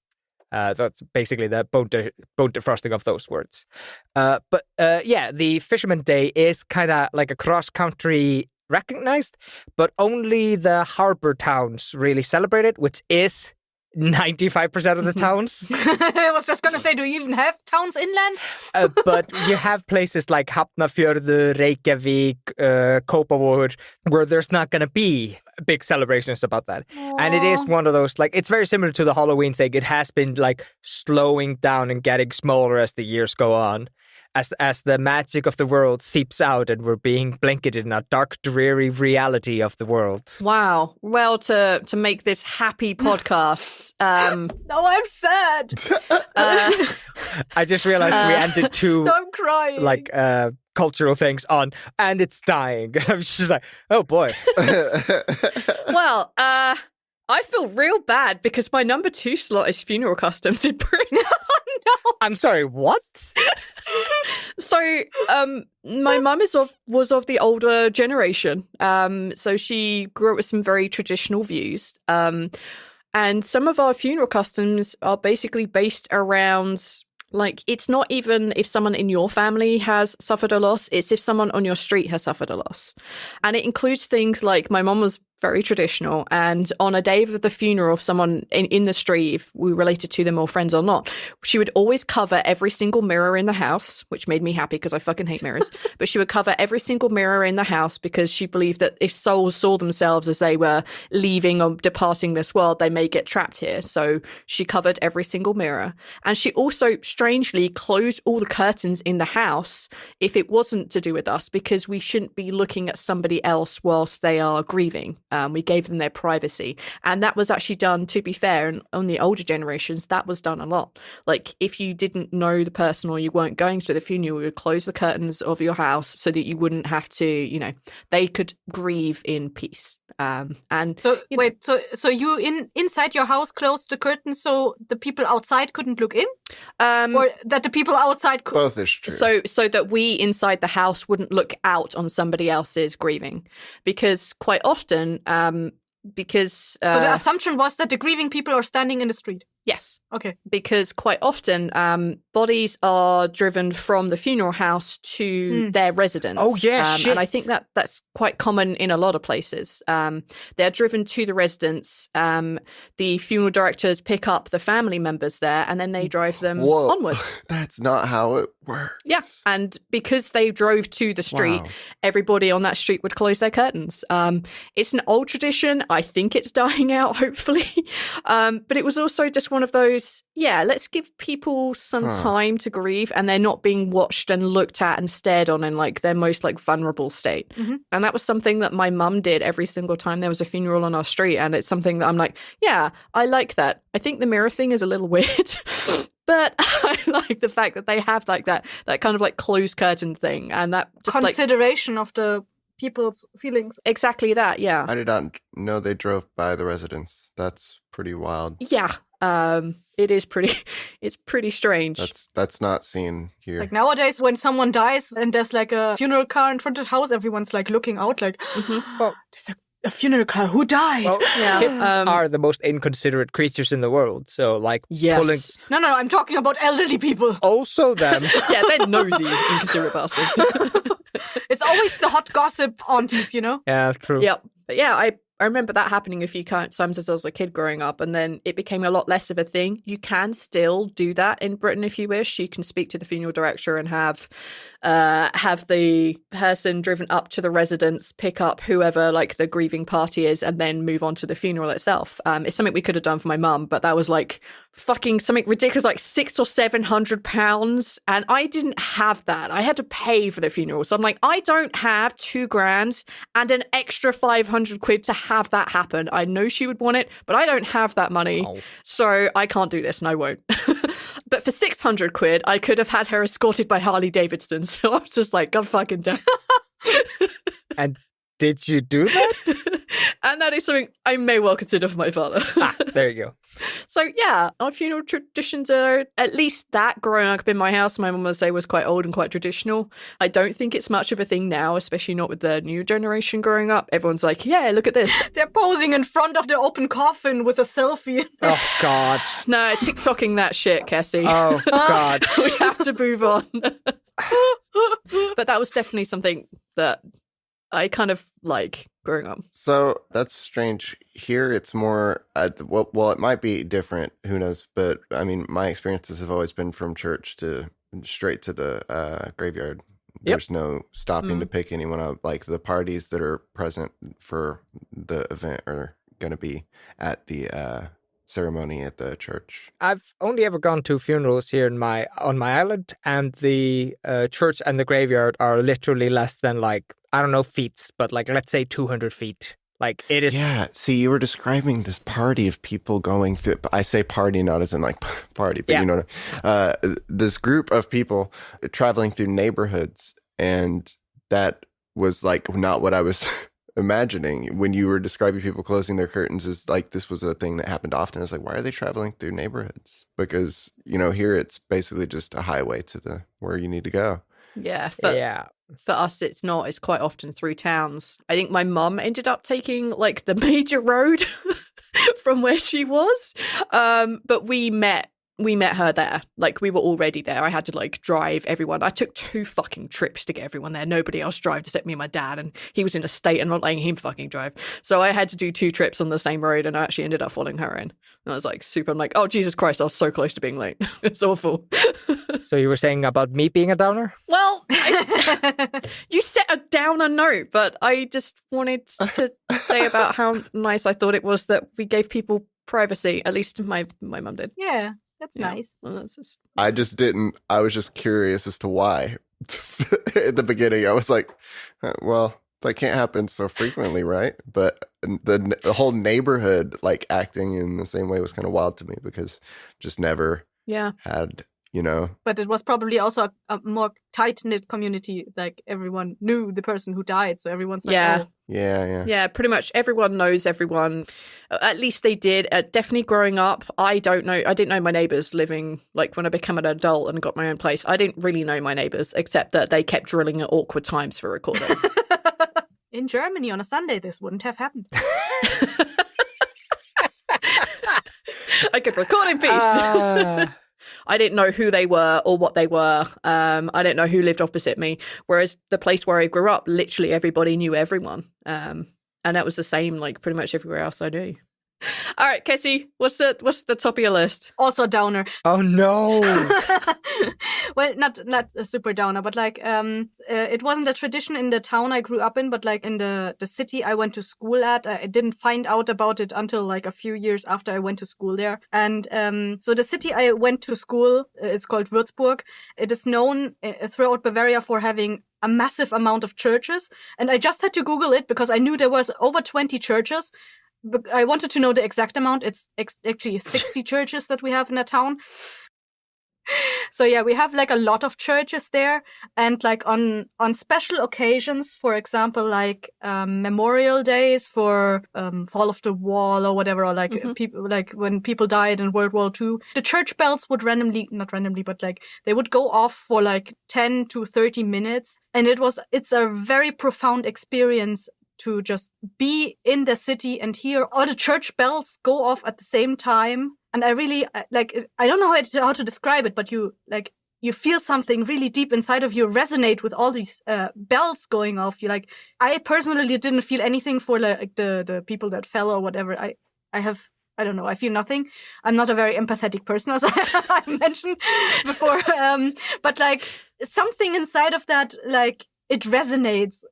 That's basically the bóndafrosting of those words. But the Fisherman Day is kind of like a cross-country recognized, but only the harbor towns really celebrate it, which is 95% of the towns. I was just going to say, do you even have towns inland? But you have places like Hafnarfjörður, Reykjavík, Kópavogur, where there's not going to be big celebrations about that. And it is one of those, like, it's very similar to the Halloween thing. It has been, like, slowing down and getting smaller as the years go on. As the magic of the world seeps out and we're being blanketed in a dark, dreary reality of the world. Wow. Well, to make this happy podcast. No, I'm sad. I just realized we ended two I'm crying. like cultural things on, and it's dying. I was just like, oh boy. Well, I feel real bad because my number 2 slot is funeral customs in Britain. I'm sorry, what? So, my mum was of the older generation. So she grew up with some very traditional views. And some of our funeral customs are basically based around Like, it's not even if someone in your family has suffered a loss, it's if someone on your street has suffered a loss. And it includes things like my mom was very traditional, and on a day of the funeral of someone in the street, if we related to them or friends or not, she would always cover every single mirror in the house, which made me happy because I fucking hate mirrors. But she would cover every single mirror in the house because she believed that if souls saw themselves as they were leaving or departing this world, they may get trapped here. So she covered every single mirror. And she also strangely closed all the curtains in the house if it wasn't to do with us, because we shouldn't be looking at somebody else whilst they are grieving. We gave them their privacy. And that was actually done, to be fair, and on the older generations, that was done a lot. Like, if you didn't know the person or you weren't going to the funeral, you would close the curtains of your house so that you wouldn't have to, you know, they could grieve in peace. And so wait, so you inside your house closed the curtains so the people outside couldn't look in, or that the people outside could? Both is true. So that we inside the house wouldn't look out on somebody else's grieving, because quite often, so the assumption was that the grieving people are standing in the street. Yes. Okay. Because quite often bodies are driven from the funeral house to their residence. Oh, yeah, shit. And I think that's quite common in a lot of places. They're driven to the residence. The funeral directors pick up the family members there, and then they drive them onwards. That's not how it works. Yeah. And because they drove to the street, everybody on that street would close their curtains. It's an old tradition. I think it's dying out, hopefully. But it was also just one of those, let's give people some time to grieve, and they're not being watched and looked at and stared on in like their most like vulnerable state. Mm-hmm. And that was something that my mum did every single time there was a funeral on our street. And it's something that I'm like, yeah, I like that. I think the mirror thing is a little weird. But I like the fact that they have like that kind of like closed curtain thing, and that just consideration of the people's feelings. Exactly that, yeah. I did not know they drove by the residence. That's pretty wild. Yeah. It's pretty strange. That's not seen here. Like nowadays, when someone dies and there's like a funeral car in front of the house, everyone's like looking out like, well, there's a funeral car. Who died? Well, kids are the most inconsiderate creatures in the world. So, like, pulling... No, I'm talking about elderly people. Also them. Yeah, they're nosy, inconsiderate bastards. It's always the hot gossip aunties, you know? Yeah, true. Yep. But yeah, I remember that happening a few times as I was a kid growing up, and then it became a lot less of a thing. You can still do that in Britain if you wish. You can speak to the funeral director and have the person driven up to the residence, pick up whoever like the grieving party is, and then move on to the funeral itself. It's something we could have done for my mum, but that was like fucking something ridiculous, like £600 or £700, and I didn't have that. I had to pay for the funeral, so I'm like, I don't have £2,000 and an extra £500 to have that happen. I know she would want it, but I don't have that money, so I can't do this, and I won't. But for £600, I could have had her escorted by Harley Davidson. So I was just like, God fucking damn. And did you do that? And that is something I may well consider for my father. There you go. So yeah, our funeral traditions are, at least that growing up in my house, my mum would say was quite old and quite traditional. I don't think it's much of a thing now, especially not with the new generation growing up. Everyone's like, yeah, look at this. They're posing in front of the open coffin with a selfie. Oh, God. No, TikToking that shit, Cassie. Oh, God. We have to move on. But that was definitely something that I kind of like growing up. So that's strange. Here it's more, well, it might be different. Who knows? But I mean, my experiences have always been from church to straight to the graveyard. There's no stopping to pick anyone up. Like the parties that are present for the event are going to be at the ceremony at the church. I've only ever gone to funerals here on my island, and the church and the graveyard are literally less than like, I don't know feet, but like let's say 200 feet. Like it is. Yeah. See, you were describing this party of people going through. I say party not as in like party, but you know, this group of people traveling through neighborhoods, and that was like not what I was imagining when you were describing people closing their curtains. Is like this was a thing that happened often. I was like, why are they traveling through neighborhoods? Because you know here it's basically just a highway to where you need to go. Yeah. For us, it's not. It's quite often through towns. I think my mum ended up taking like the major road from where she was. But we met we met her there. Like, we were already there. I had to like drive everyone. I took 2 fucking trips to get everyone there. Nobody else drove except me and my dad, and he was in a state and not letting him fucking drive. So I had to do 2 trips on the same road, and I actually ended up following her in. And I was like super. I'm like, oh Jesus Christ, I was so close to being late. It's awful. So you were saying about me being a downer? Well, you set a downer note, but I just wanted to say about how nice I thought it was that we gave people privacy. At least my mum did. Yeah, that's Yeah. nice. Well, that's just... I just didn't. I was just curious as to why. At the beginning, I was like, well, that can't happen so frequently, right? But the whole neighborhood like acting in the same way was kind of wild to me because just never had, But it was probably also a more tight-knit community. Like, everyone knew the person who died, so everyone's like, Yeah. oh. Yeah, pretty much everyone knows everyone. At least they did. Definitely growing up, I didn't know my neighbours living, like when I became an adult and got my own place. I didn't really know my neighbours, except that they kept drilling at awkward times for recording. In Germany on a Sunday, this wouldn't have happened. I could record in peace. I didn't know who they were or what they were. I didn't know who lived opposite me. Whereas the place where I grew up, literally everybody knew everyone. And that was the same, like, pretty much everywhere else I knew. All right, Kessie, what's the top of your list? Also downer. Oh no! Well, not a super downer, but like it wasn't a tradition in the town I grew up in, but like in the city I went to school at. I didn't find out about it until like a few years after I went to school there. And so the city I went to school is called Würzburg. It is known throughout Bavaria for having a massive amount of churches. And I just had to Google it because I knew there was over 20 churches. But I wanted to know the exact amount. It's actually 60 churches that we have in the town. So yeah, we have like a lot of churches there, and like on special occasions, for example, like memorial days for fall of the wall or whatever, or like people, like when people died in World War II, the church bells would not randomly, but like they would go off for like 10 to 30 minutes, and it's a very profound experience to just be in the city and hear all the church bells go off at the same time. And I really like, I don't know how to describe it, but you feel something really deep inside of you resonate with all these bells going off. I personally didn't feel anything for like the people that fell or whatever. I don't know. I feel nothing. I'm not a very empathetic person, as I mentioned before. But like something inside of that, like it resonates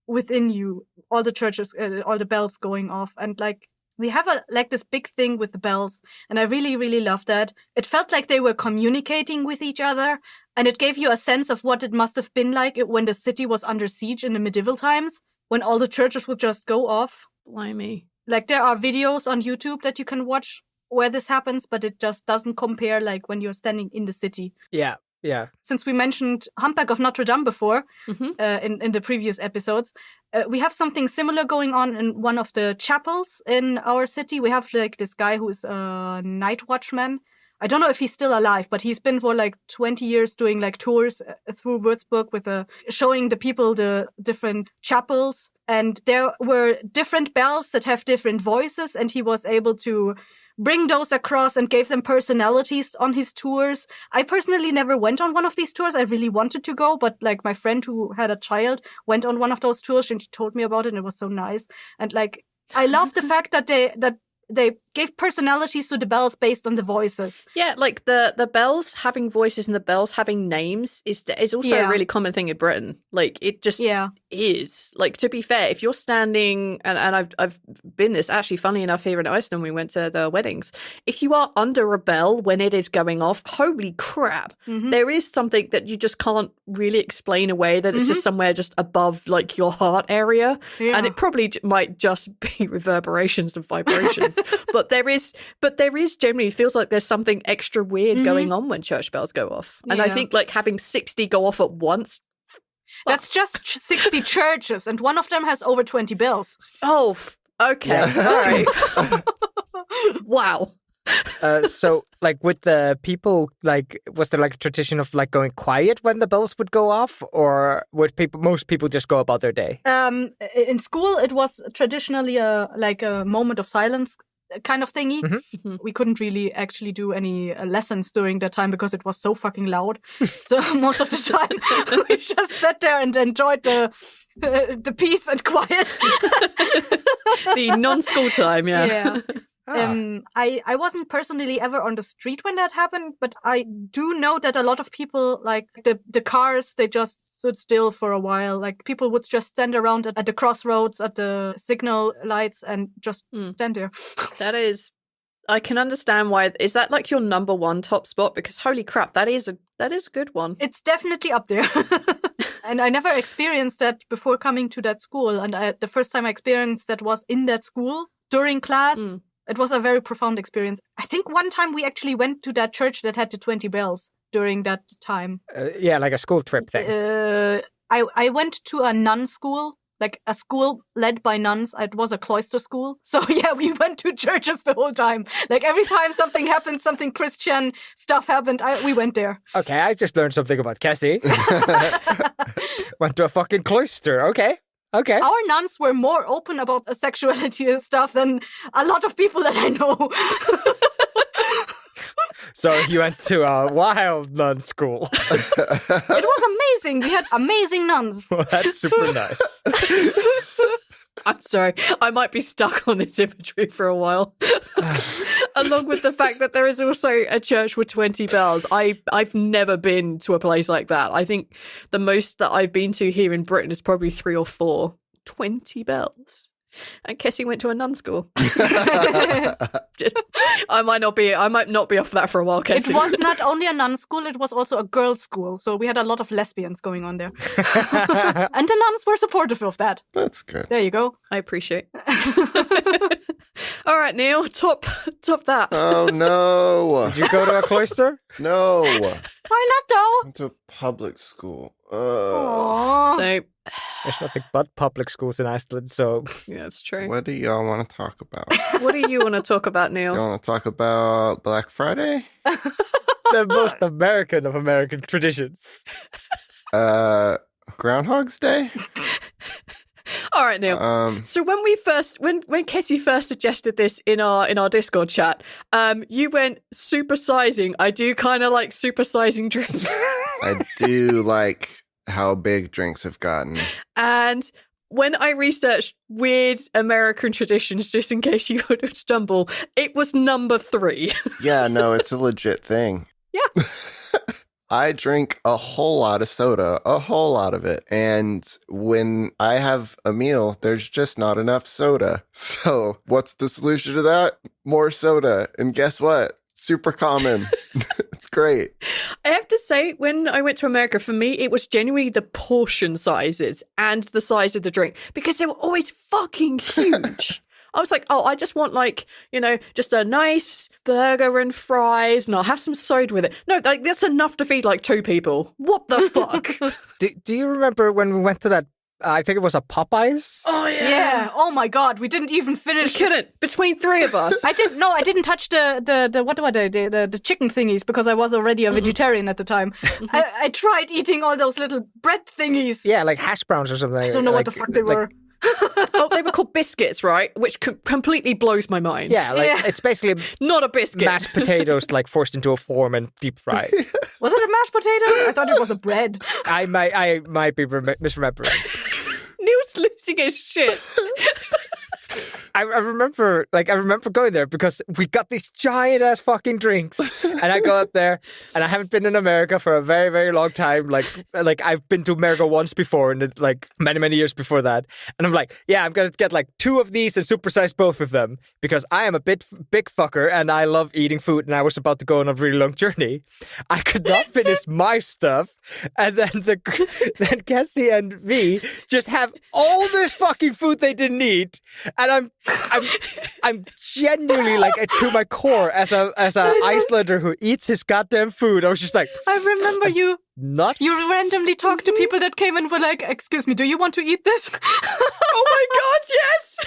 within you, all the churches, all the bells going off. And like, we have this big thing with the bells. And I really, really love that. It felt like they were communicating with each other. And it gave you a sense of what it must have been like when the city was under siege in the medieval times, when all the churches would just go off. Blimey. Like, there are videos on YouTube that you can watch where this happens, but it just doesn't compare like when you're standing in the city. Yeah. Yeah. Since we mentioned Humpback of Notre Dame before in the previous episodes, we have something similar going on in one of the chapels in our city. We have like this guy who's a night watchman. I don't know if he's still alive, but he's been for like 20 years doing like tours through Würzburg with showing the people the different chapels. And there were different bells that have different voices, and he was able to bring those across and gave them personalities on his tours. I personally never went on one of these tours. I really wanted to go, but like my friend who had a child went on one of those tours, and she told me about it, and it was so nice. And like, I love the fact that they gave personalities to the bells based on the voices. Yeah, like the bells having voices and the bells having names is also a really common thing in Britain. Like, it just is. Like, to be fair, if you're standing, and I've been this, actually, funny enough, here in Iceland, we went to the weddings. If you are under a bell when it is going off, holy crap, there is something that you just can't really explain away, that it's just somewhere just above like your heart area. Yeah. And it probably might just be reverberations and vibrations. But there is generally feels like there's something extra weird going on when church bells go off. And I think like having 60 go off at once. That's just 60 churches, and one of them has over 20 bells. Oh, okay. All right. Wow. So, like, with the people, like, was there like a tradition of like going quiet when the bells would go off, or would most people just go about their day? In school, it was traditionally a moment of silence. kind of thingy. Mhm. We couldn't really actually do any lessons during that time because it was so fucking loud. So most of the time we just sat there and enjoyed the peace and quiet. The non-school time, yeah. I wasn't personally ever on the street when that happened, but I do know that a lot of people, like the cars, they just stood still for a while. Like people would just stand around at the crossroads, at the signal lights, and just stand there. That is, I can understand why. Is that like your number one top spot? Because holy crap, that is a good one. It's definitely up there. And I never experienced that before coming to that school. And the first time I experienced that was in that school during class. It was a very profound experience. I think one time we actually went to that church that had the 20 bells during that time. Yeah, like a school trip thing. I went to a nun school, like a school led by nuns. It was a cloister school. So yeah, we went to churches the whole time. Like every time something happened, something Christian stuff happened, we went there. Okay, I just learned something about Cassie. Went to a fucking cloister. Okay. Our nuns were more open about sexuality and stuff than a lot of people that I know. So you went to a wild nun school. It was amazing. We had amazing nuns. Well, that's super nice. I'm sorry, I might be stuck on this imagery for a while. Along with the fact that there is also a church with 20 bells. I've never been to a place like that. I think the most that I've been to here in Britain is probably 3 or 4. 20 bells. And Kessie went to a nun school. I might not be off that for a while, Kessie. It was not only a nun school, it was also a girls' school. So we had a lot of lesbians going on there. And the nuns were supportive of that. That's good. There you go. I appreciate. All right, Neil, top that. Oh, no. Did you go to a cloister? No. Why not, though? Went to public school. Aww. So, There's nothing but public schools in Iceland, so... yeah, that's true. What do y'all want to talk about? What do you want to talk about, Neil? Y'all want to talk about Black Friday? The most American of American traditions. Groundhog's Day? All right, Neil. So when Kessie first suggested this in our Discord chat, you went supersizing. I do kind of like supersizing drinks. I do like how big drinks have gotten. And when I researched weird American traditions, just in case you would stumble, it was number 3. Yeah, no, it's a legit thing. Yeah. I drink a whole lot of soda, a whole lot of it. And when I have a meal, there's just not enough soda. So what's the solution to that? More soda. And guess what? Super common. It's great. I have to say, when I went to America, for me, it was genuinely the portion sizes and the size of the drink, because they were always fucking huge. I was like, oh, I just want just a nice burger and fries, and I'll have some soda with it. No, like that's enough to feed like 2 people. What the fuck? Do you remember when we went to that, I think it was a Popeyes? Oh, yeah. Yeah. Oh, my God. We didn't even We finish. couldn't. Between 3 of us. I didn't touch the chicken thingies because I was already a vegetarian at the time. I tried eating all those little bread thingies. Yeah, like hash browns or something. I don't know what the fuck they were. Oh, they were called biscuits, right? Which completely blows my mind. Yeah, it's basically Not a biscuit. mashed potatoes like forced into a form and deep fried. Was it a mashed potato? I thought it was a bread. I might be misremembering. Neil's losing his shit. I remember going there because we got these giant ass fucking drinks, and I go up there, and I haven't been in America for a very, very long time. Like I've been to America once before, and like many years before that. And I'm like, yeah, I'm gonna get like 2 of these and supersize both of them because I am a big fucker and I love eating food. And I was about to go on a really long journey. I could not finish my stuff, and then Cassie and me just have all this fucking food they didn't eat, and I'm genuinely like to my core as a Icelander who eats his goddamn food. I was just like, I remember you randomly talked to people that came and were like, excuse me, do you want to eat this? Oh my God, yes!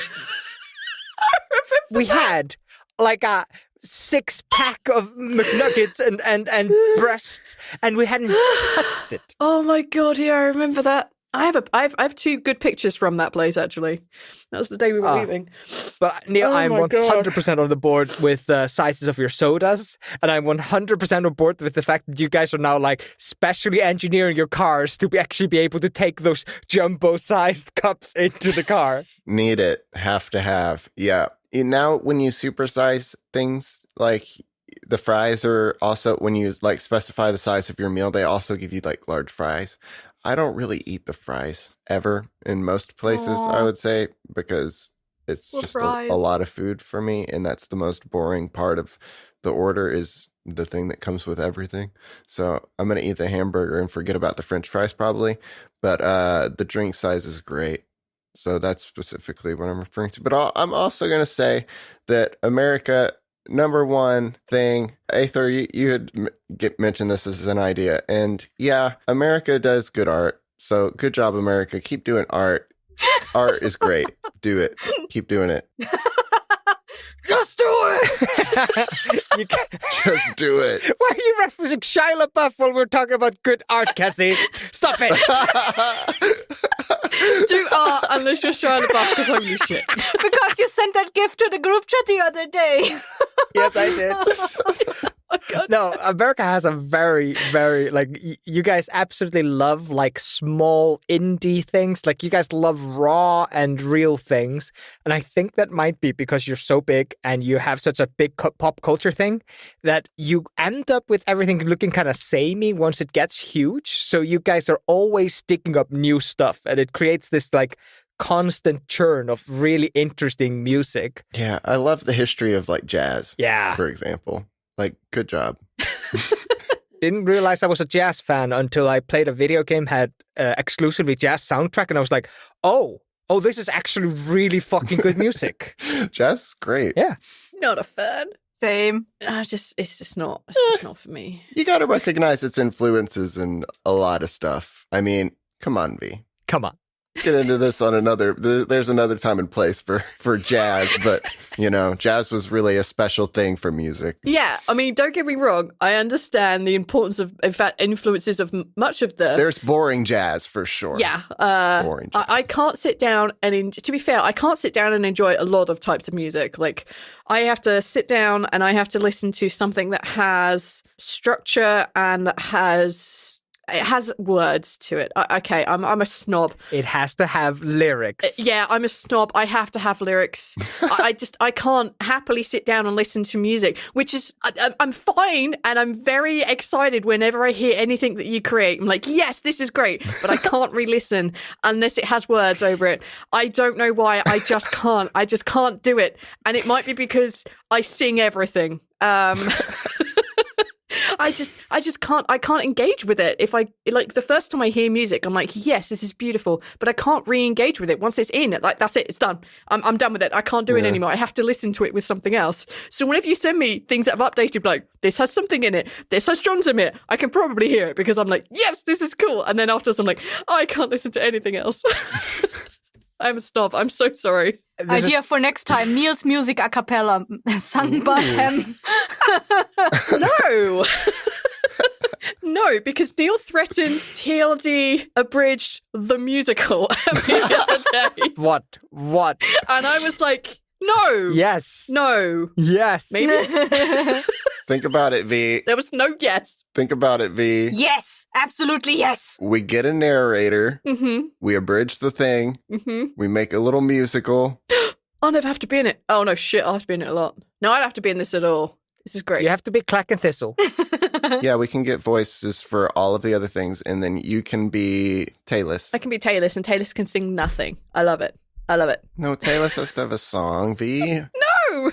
I remember we had like a 6-pack of McNuggets and breasts, and we hadn't touched it. Oh my God, yeah, I remember that. I have two good pictures from that place, actually. That was the day we were leaving. But Neil, Oh I'm my God. 100% on the board with the sizes of your sodas, and I'm 100% on board with the fact that you guys are now like specially engineering your cars to actually be able to take those jumbo-sized cups into the car. Need it. Have to have. Yeah. Now, when you supersize things, like the fries are also, when you like specify the size of your meal, they also give you like large fries. I don't really eat the fries ever in most places, I would say, because it's What just fries? a lot of food for me. And that's the most boring part of the order, is the thing that comes with everything. So I'm going to eat the hamburger and forget about the French fries probably. But the drink size is great. So that's specifically what I'm referring to. But I'm also going to say that America, number one thing, Aether, you had mentioned this as an idea. And yeah, America does good art. So good job, America. Keep doing art. Art is great. Do it. Keep doing it. Just do it! You can't- Just do it. Why are you referencing Shia LaBeouf while we're talking about good art, Cassie? Stop it! Do art unless you're Shia LaBeouf, because holy shit. Because you sent that gift to the group chat the other day. Yes, I did. Oh, God. No, America has a very, very, like, you guys absolutely love, like, small indie things. Like, you guys love raw and real things. And I think that might be because you're so big and you have such a big pop culture thing that you end up with everything looking kind of samey once it gets huge. So you guys are always digging up new stuff. And it creates this, like, constant churn of really interesting music. Yeah, I love the history of like jazz, Yeah. for example. Like, good job. Didn't realize I was a jazz fan until I played a video game had exclusively jazz soundtrack, and I was like, oh, this is actually really fucking good music. Jazz is great. Yeah. Not a fan. Same. It's just not for me. You got to recognize its influences in a lot of stuff. I mean, come on, V. Come on. Get into this on there's another time and place for jazz, but you know, jazz was really a special thing for music. Yeah, I mean, don't get me wrong. I understand the importance of, in fact, influences of much of the. There's boring jazz for sure. Yeah, Boring jazz. I can't sit down and, to be fair, I can't sit down and enjoy a lot of types of music. Like, I have to sit down and I have to listen to something that has structure and it has words to it. Okay, I'm a snob. It has to have lyrics. Yeah, I'm a snob. I have to have lyrics. I can't happily sit down and listen to music, which is, I'm fine and I'm very excited whenever I hear anything that you create. I'm like, yes, this is great, but I can't re-listen unless it has words over it. I don't know why. I just can't. I just can't do it. And it might be because I sing everything. I just can't engage with it. If I, like, the first time I hear music, I'm like, yes, this is beautiful, but I can't re-engage with it. Once it's in, like, that's it, it's done. I'm done with it. I can't do it anymore. I have to listen to it with something else. So whenever you send me things that have updated, like, this has something in it, this has drums in it, I can probably hear it because I'm like, yes, this is cool. And then afterwards I'm like, I can't listen to anything else. I'm a snob. I'm so sorry. Idea for next time: Neil's music a cappella, sung by him. No. No, because Neil threatened TLD abridged the musical the other day. What? And I was like, no. Yes. No. Yes. Maybe. Think about it, V. There was no yes. Think about it, V. Yes, absolutely yes. We get a narrator. Mm-hmm. We abridge the thing. Mm-hmm. We make a little musical. I'll never have to be in it. Oh, no, shit. I'll have to be in it a lot. No, I don't have to be in this at all. This is great. You have to be Clack and Thistle. Yeah, we can get voices for all of the other things, and then you can be Taylor. I can be Taylor, and Taylor can sing nothing. I love it. I love it. No, Taylor has to have a song, V. No.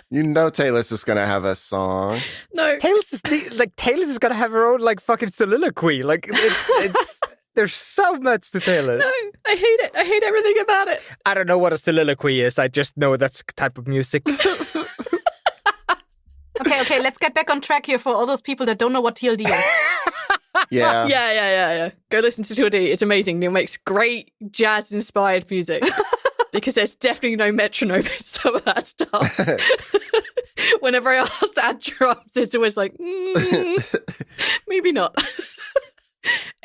You know Taylor's is going to have a song. No. Taylor's is gonna have her own like fucking soliloquy. Like it's there's so much to Taylor. No, I hate it. I hate everything about it. I don't know what a soliloquy is. I just know that's a type of music. Okay, let's get back on track here for all those people that don't know what TLD is. Yeah. Yeah. Go listen to 2D. It's amazing. Neil makes great jazz-inspired music. Because there's definitely no metronome in some of that stuff. Whenever I ask to add drums, it's always like, maybe not.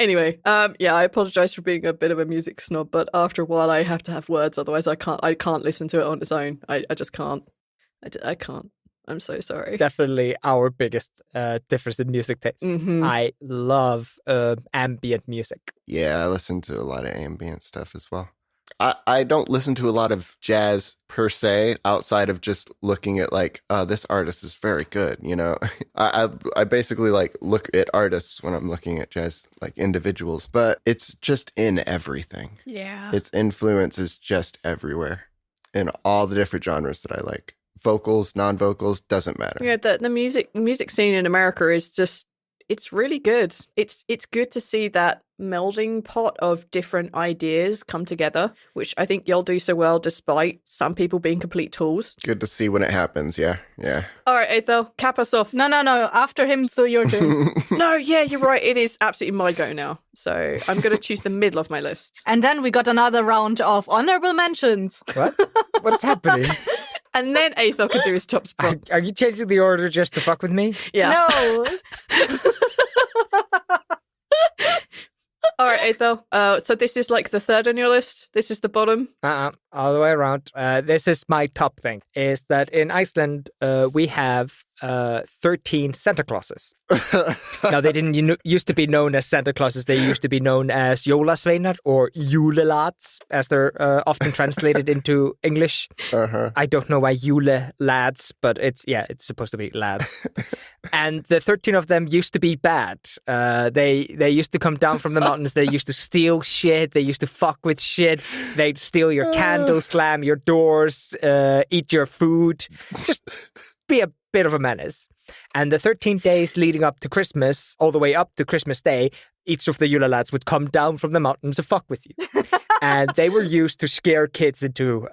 Anyway, yeah, I apologize for being a bit of a music snob, but after a while I have to have words, otherwise I can't listen to it on its own. I just can't. I can't. I'm so sorry. Definitely our biggest difference in music taste. Mhm. I love ambient music. Yeah, I listen to a lot of ambient stuff as well. I don't listen to a lot of jazz per se, outside of just looking at like, this artist is very good, you know. I basically like look at artists when I'm looking at jazz, like individuals, but it's just in everything. Yeah. Its influence is just everywhere in all the different genres that I like. Vocals, non-vocals, doesn't matter. Yeah, the music scene in America is just, it's really good. It's good to see that melding pot of different ideas come together, which I think y'all do so well despite some people being complete tools. Good to see when it happens, yeah. All right, Ethel, cap us off. No. After him, so your turn. No, yeah, you're right. It is absolutely my go now. So I'm going to choose the middle of my list. And then we got another round of honorable mentions. What? What's happening? And then Ethel can do his top spot. Are you changing the order just to fuck with me? Yeah. No. All right, Ethel. So this is like the third on your list. This is the bottom. All the way around. This is my top thing, is that in Iceland, we have 13 Santa Clauses. Now, they didn't used to be known as Santa Clauses. They used to be known as Jólasveinar or Julelads, as they're often translated into English. I don't know why Julelads, but it's supposed to be lads. And the 13 of them used to be bad. They used to come down from the mountains. They used to steal shit. They used to fuck with shit. They'd steal your candles, slam your doors, eat your food. Just be a bit of a menace. And the 13 days leading up to Christmas, all the way up to Christmas Day, each of the Julelads would come down from the mountains to fuck with you. And they were used to scare kids into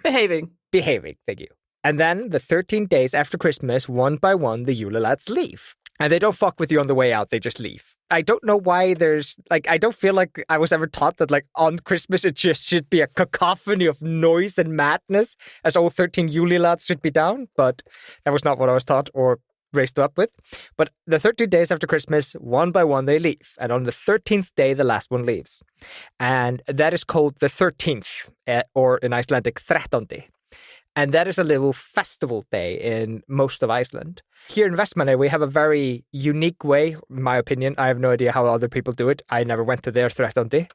Behaving. Thank you. And then the 13 days after Christmas, one by one, the Julelads leave. And they don't fuck with you on the way out, they just leave. I don't know why there's, like, I don't feel like I was ever taught that, like, on Christmas it just should be a cacophony of noise and madness, as all 13 Julelads should be down, but that was not what I was taught or raised up with. But the 13 days after Christmas, one by one they leave. And on the 13th day, the last one leaves. And that is called the 13th, or in Icelandic, 13. And that is a little festival day in most of Iceland. Here in Vestmannaeyjar, we have a very unique way, in my opinion. I have no idea how other people do it. I never went to their 13.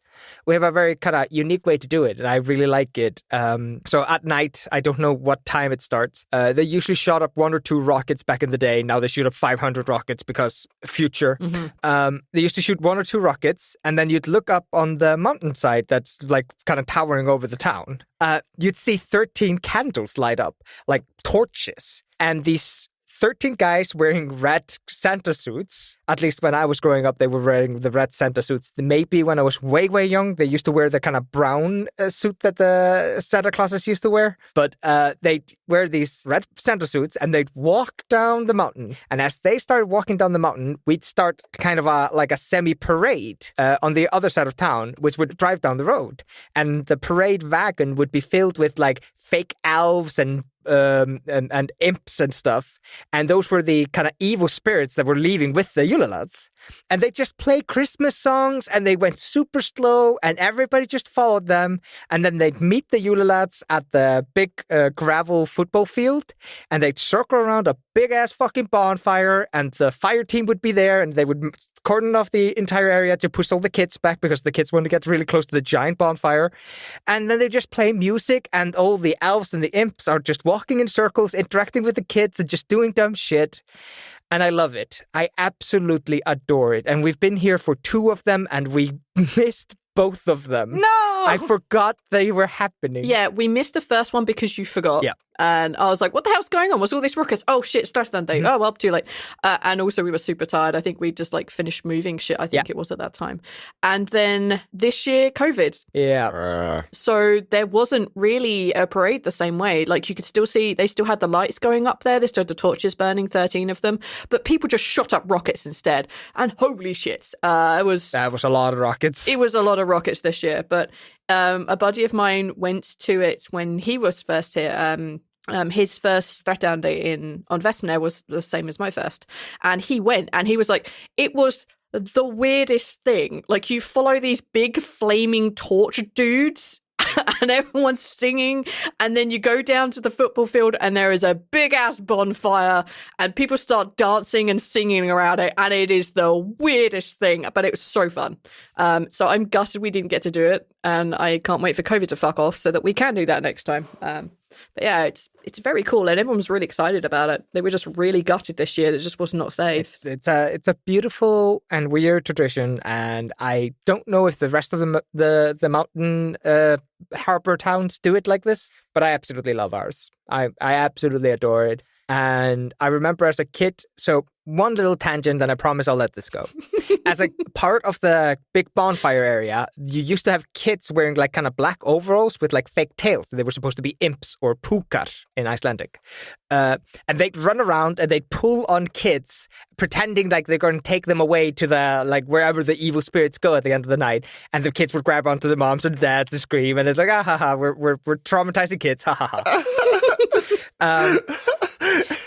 We have a very kind of unique way to do it, and I really like it. So at night, I don't know what time it starts. They usually shot up 1 or 2 rockets back in the day. Now they shoot up 500 rockets because future. Mm-hmm. They used to shoot 1 or 2 rockets, and then you'd look up on the mountainside that's like kind of towering over the town. You'd see 13 candles light up, like torches. And these 13 guys wearing red Santa suits. At least when I was growing up, they were wearing the red Santa suits. Maybe when I was way, way young, they used to wear the kind of brown suit that the Santa Clauses used to wear. But they'd wear these red Santa suits and they'd walk down the mountain. And as they started walking down the mountain, we'd start kind of like a semi-parade on the other side of town, which would drive down the road. And the parade wagon would be filled with like fake elves and imps and stuff, and those were the kind of evil spirits that were leaving with the Julelads. And they just played Christmas songs, and they went super slow, and everybody just followed them. And then they'd meet the Julelads at the big gravel football field, and they'd circle around a big ass fucking bonfire, and the fire team would be there, and they would cordon off the entire area to push all the kids back because the kids want to get really close to the giant bonfire. And then they just play music, and all the elves and the imps are just walking in circles, interacting with the kids and just doing dumb shit. And I love it. I absolutely adore it. And we've been here for 2 of them, and we missed both of them. No! I forgot they were happening. Yeah, we missed the first one because you forgot. Yeah. And I was like, what the hell's going on? Was all these rockets? Oh, shit, started on day. Oh, well, too late. And also we were super tired. I think we just like finished moving shit, I think it was at that time. And then this year, COVID. Yeah. So there wasn't really a parade the same way. Like you could still see, they still had the lights going up there. They still had the torches burning, 13 of them. But people just shot up rockets instead. And holy shit, that was a lot of rockets. It was a lot of rockets this year. But a buddy of mine went to it when he was first here. His first Threatdown Day on Vestmannaeyjar was the same as my first. And he went and he was like, it was the weirdest thing. Like, you follow these big flaming torch dudes and everyone's singing, and then you go down to the football field and there is a big ass bonfire and people start dancing and singing around it, and it is the weirdest thing, but it was so fun. So I'm gutted we didn't get to do it, and I can't wait for COVID to fuck off so that we can do that next time. But yeah, it's very cool, and everyone's really excited about it. They were just really gutted this year; it just was not safe. It's a beautiful and weird tradition, and I don't know if the rest of the mountain harbor towns do it like this, but I absolutely love ours. I absolutely adore it. And I remember as a kid, so one little tangent, and I promise I'll let this go. As a part of the big bonfire area, you used to have kids wearing like kind of black overalls with like fake tails. They were supposed to be imps or pukar in Icelandic. And they'd run around and they'd pull on kids, pretending like they're going to take them away to the, like, wherever the evil spirits go at the end of the night. And the kids would grab onto the moms and dads and scream. And it's like, ah, ha, ha, we're traumatizing kids. Ha, ha, ha.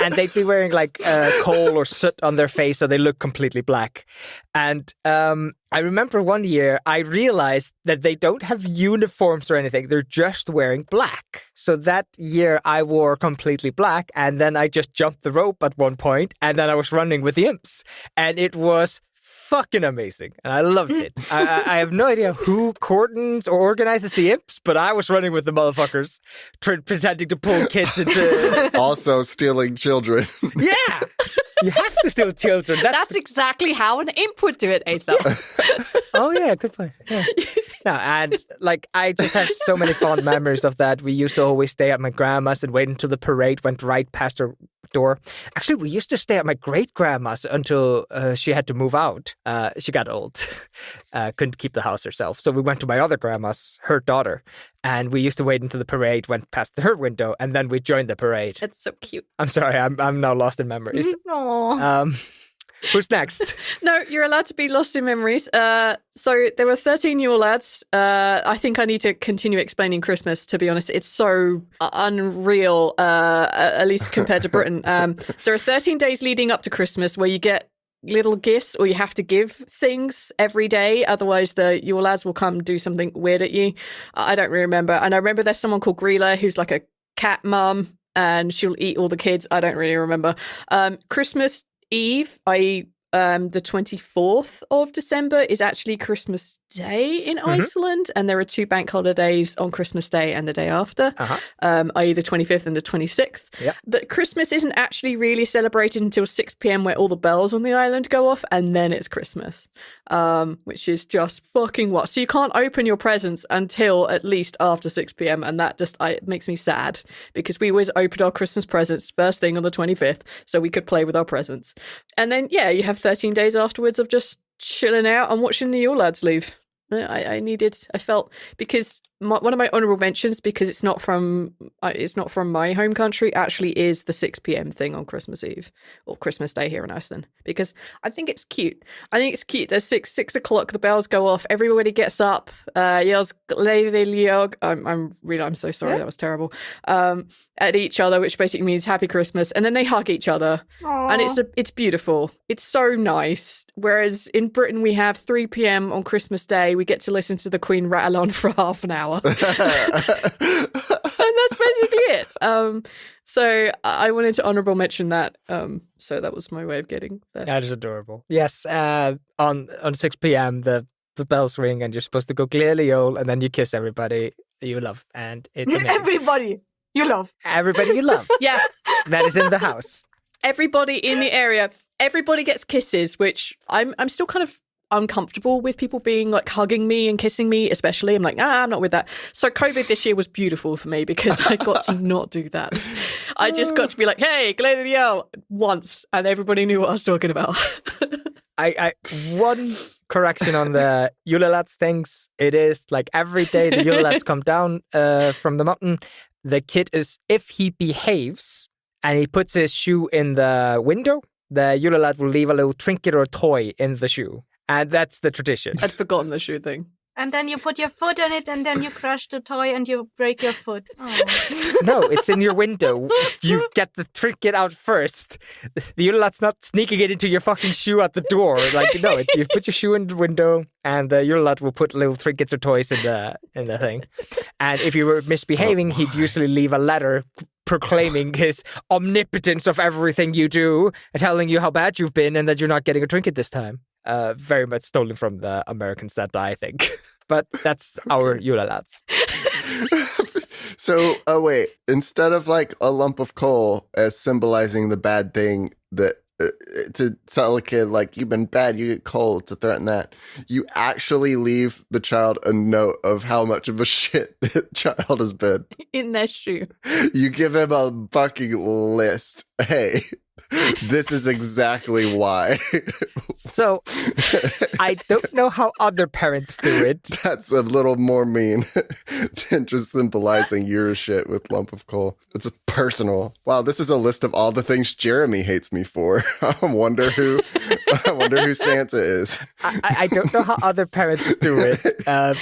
And they'd be wearing like coal or soot on their face, so they look completely black. And I remember one year I realized that they don't have uniforms or anything. They're just wearing black. So that year I wore completely black, and then I just jumped the rope at one point, and then I was running with the imps. And it was fucking amazing, and I loved it. I have no idea who coordinates or organizes the imps, but I was running with the motherfuckers, pretending to pull kids into... Also stealing children. Yeah! You have to steal children. That's exactly how an imp would do it, Aethel. Oh, yeah, good point. Yeah. No, and like I just have so many fond memories of that. We used to always stay at my grandma's and wait until the parade went right past her door. Actually, we used to stay at my great-grandma's until she had to move out. She got old, couldn't keep the house herself. So we went to my other grandma's, her daughter, and we used to wait until the parade went past her window, and then we joined the parade. It's so cute. I'm sorry, I'm now lost in memories. Aww. Who's next? No, you're allowed to be lost in memories. So there were 13 Yule lads. I think I need to continue explaining Christmas, to be honest. It's so unreal, at least compared to Britain. So there are 13 days leading up to Christmas where you get little gifts, or you have to give things every day. Otherwise, your lads will come do something weird at you. I don't really remember. And I remember there's someone called Grilla who's like a cat mum, and she'll eat all the kids. I don't really remember. Christmas Eve, i.e. The 24th of December, is actually Christmas Day in Iceland, and there are 2 bank holidays on Christmas Day and the day after, i.e. the 25th and the 26th. Yep. But Christmas isn't actually really celebrated until 6 p.m. where all the bells on the island go off, and then it's Christmas, which is just fucking what? So you can't open your presents until at least after 6 p.m, and that just it makes me sad, because we always opened our Christmas presents first thing on the 25th so we could play with our presents. And then, yeah, you have 13 days afterwards of just chilling out and watching the Yule lads leave. I felt, because one of my honourable mentions, because it's not from my home country, actually is the 6 p.m. thing on Christmas Eve or Christmas Day here in Iceland, because I think it's cute. There's 6 o'clock, the bells go off, everybody gets up, yells "Gleðileg." I'm so sorry, that was terrible. At each other, which basically means Happy Christmas, and then they hug each other. Aww. And it's beautiful. It's so nice. Whereas in Britain we have 3 p.m. on Christmas Day, we get to listen to the Queen rattle on for half an hour. And that's basically it. So I wanted to honourable mention that. So that was my way of getting there. That is adorable. Yes, on 6 p.m. the bells ring and you're supposed to go Gleðileg, and then you kiss everybody you love, and it's amazing. Everybody you love. Everybody you love. Yeah. That is in the house. Everybody in the area, everybody gets kisses, which I'm still kind of uncomfortable with people being like hugging me and kissing me, especially. I'm like, I'm not with that. So COVID this year was beautiful for me because I got to not do that. I just got to be like, hey, Gleðileg once, and everybody knew what I was talking about. I one correction on the Yule lads things. It is like every day the Yule lads come down from the mountain. The kid is, if he behaves and he puts his shoe in the window, the Yule lad will leave a little trinket or a toy in the shoe. And that's the tradition. I'd forgotten the shoe thing. And then you put your foot on it, and then you crush the toy, and you break your foot. Oh. No, it's in your window. You get the trinket out first. The Yule-lad's not sneaking it into your fucking shoe at the door. Like, no, you put your shoe in the window, and the Yule-lad will put little trinkets or toys in the thing. And if you were misbehaving, he'd usually leave a letter proclaiming his omnipotence of everything you do, and telling you how bad you've been, and that you're not getting a trinket this time. Very much stolen from the American Santa, I think. But that's our Yule-lads. So, wait, instead of like a lump of coal as symbolizing the bad thing that to tell a kid like you've been bad, you get coal to threaten that, you actually leave the child a note of how much of a shit the child has been in their shoe. You give him a fucking list. Hey, this is exactly why. So, I don't know how other parents do it. That's a little more mean than just symbolizing your shit with lump of coal. It's personal. Wow, this is a list of all the things Jeremy hates me for. I wonder who Santa is. I don't know how other parents do it